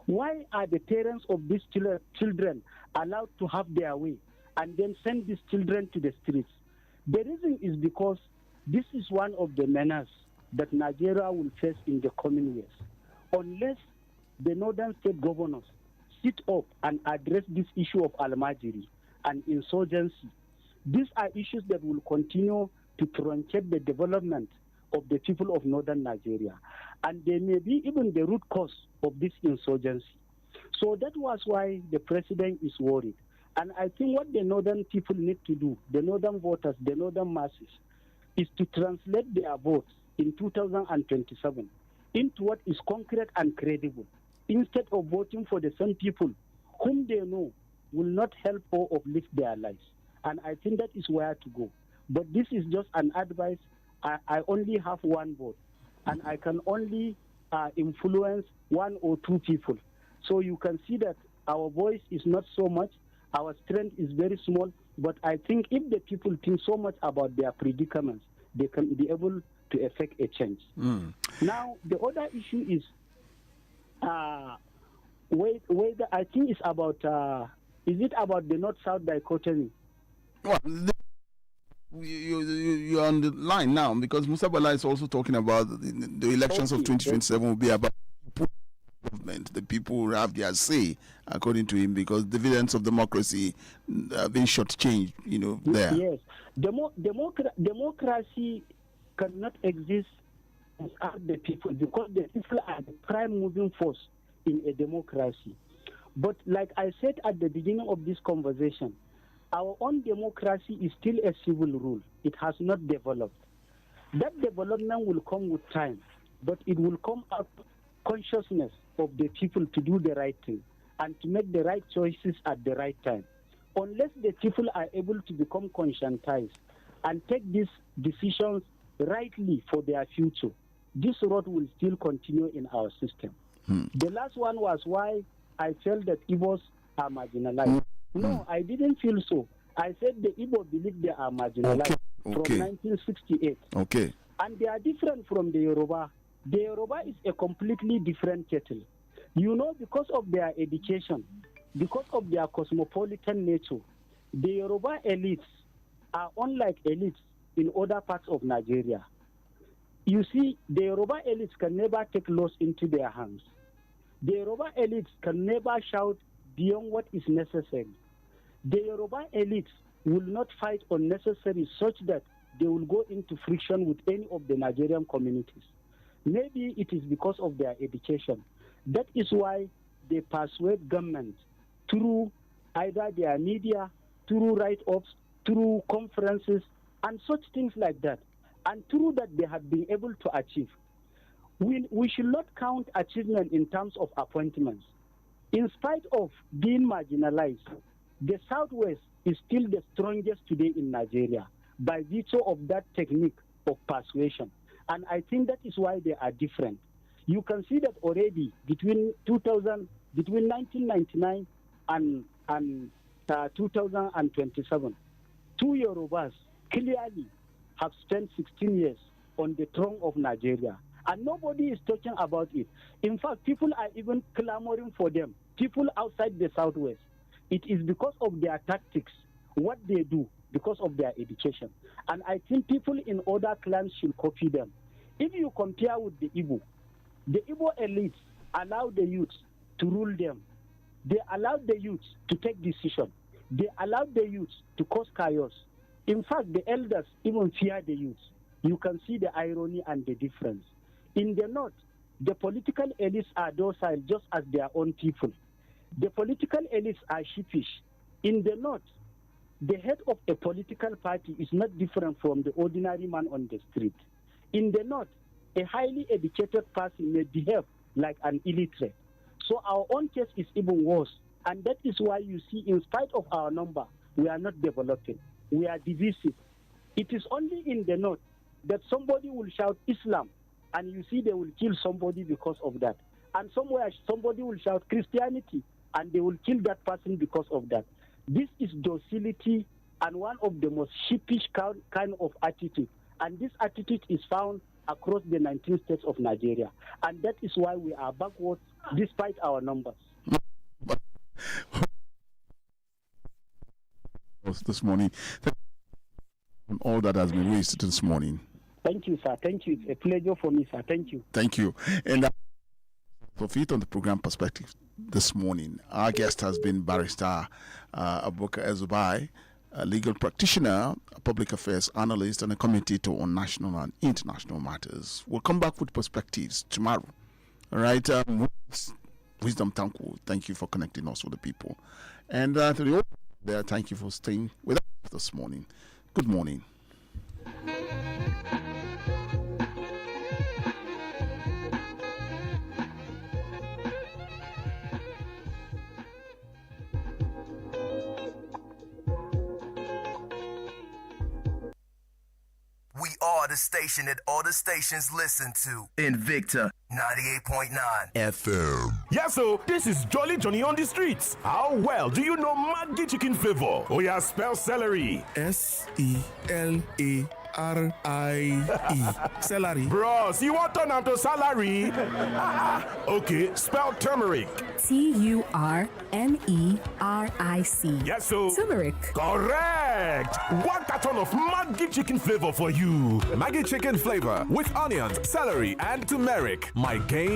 [SPEAKER 28] Why are the parents of these children allowed to have their way and then send these children to the streets? The reason is because this is one of the menaces that Nigeria will face in the coming years. Unless the northern state governors sit up and address this issue of Almajiri and insurgency, these are issues that will continue to truncate the development of the people of northern Nigeria. And they may be even the root cause of this insurgency. So that was why the president is worried. And I think what the northern people need to do, the northern voters, the northern masses, is to translate their votes in 2027 into what is concrete and credible, instead of voting for the same people whom they know will not help or uplift their lives. And I think that is where to go. But this is just an advice. I only have one vote, and I can only influence one or two people. So you can see that our voice is not so much, our strength is very small, but I think if the people think so much about their predicaments, they can be able to effect a change. Now, the other issue is whether I think it's about, is it about the North-South dichotomy?
[SPEAKER 27] Well, you're on the line now, because Musa Bala is also talking about the elections of 2027 will be about government. The people will have their say, according to him, because dividends of democracy have been shortchanged, there.
[SPEAKER 28] Yes. Democracy cannot exist without the people, because the people are the prime moving force in a democracy. But like I said at the beginning of this conversation, our own democracy is still a civil rule. It has not developed. That development will come with time, but it will come out of consciousness of the people to do the right thing and to make the right choices at the right time. Unless the people are able to become conscientized and take these decisions rightly for their future, this road will still continue in our system. The last one was why I felt that Igbos are marginalized. No, I didn't feel so. I said the Igbo believe they are marginalized from 1968.
[SPEAKER 27] Okay.
[SPEAKER 28] And they are different from the Yoruba. The Yoruba is a completely different kettle. You know, because of their education, because of their cosmopolitan nature, the Yoruba elites are unlike elites in other parts of Nigeria. You see, the Yoruba elites can never take laws into their hands. The Yoruba elites can never shout beyond what is necessary. The Yoruba elites will not fight unnecessary such that they will go into friction with any of the Nigerian communities. Maybe it is because of their education. That is why they persuade government through either their media, through write-ups, through conferences, and such things like that. And through that, they have been able to achieve. We should not count achievement in terms of appointments. In spite of being marginalized, the Southwest is still the strongest today in Nigeria by virtue of that technique of persuasion. And I think that is why they are different. You can see that already between 1999 and 2027, two Yorubas clearly have spent 16 years on the throne of Nigeria. And nobody is talking about it. In fact, people are even clamoring for them. People outside the Southwest. It is because of their tactics, what they do, because of their education. And I think people in other clans should copy them. If you compare with the Igbo elites allow the youth to rule them. They allow the youth to take decisions. They allow the youth to cause chaos. In fact, the elders even fear the youth. You can see the irony and the difference. In the North, the political elites are docile just as their own people. The political elites are sheepish. In the North, the head of a political party is not different from the ordinary man on the street. In the North, a highly educated person may behave like an illiterate. So our own case is even worse. And that is why you see, in spite of our number, we are not developing. We are divisive. It is only in the North that somebody will shout Islam, and you see they will kill somebody because of that. And somewhere somebody will shout Christianity, and they will kill that person because of that. This is docility and one of the most sheepish kind of attitude. And this attitude is found across the 19 states of Nigeria. And that is why we are backwards despite our numbers.
[SPEAKER 27] This morning, all that has been raised this morning.
[SPEAKER 28] Thank you, sir. Thank you. It's a pleasure for me, sir. Thank you.
[SPEAKER 27] Thank you. And for it on the program perspective this morning, our guest has been Barrister ABUBAKAR EL-ZUBAIR, a legal practitioner, a public affairs analyst, and a commentator on national and international matters. We'll come back with perspectives tomorrow. All right. Wisdom Tanku, thank you for connecting us with the people. And to the audience there, thank you for staying with us this morning. Good morning.
[SPEAKER 8] We are the station that all the stations listen to. Invicta 98.9
[SPEAKER 2] FM. Yes, so this is Jolly Johnny on the streets. How well do you know Maggi chicken flavor? Oh yeah, spell celery. S-E-L-A-R-I-E. Celery. Bros, you want turn to salary? Okay, spell turmeric.
[SPEAKER 20] T-U-R-M-E-R-I-C.
[SPEAKER 2] Yes, so
[SPEAKER 20] turmeric.
[SPEAKER 2] Correct. One carton of Maggi chicken flavor for you.
[SPEAKER 23] Maggi chicken flavor with onions, celery, and turmeric. My game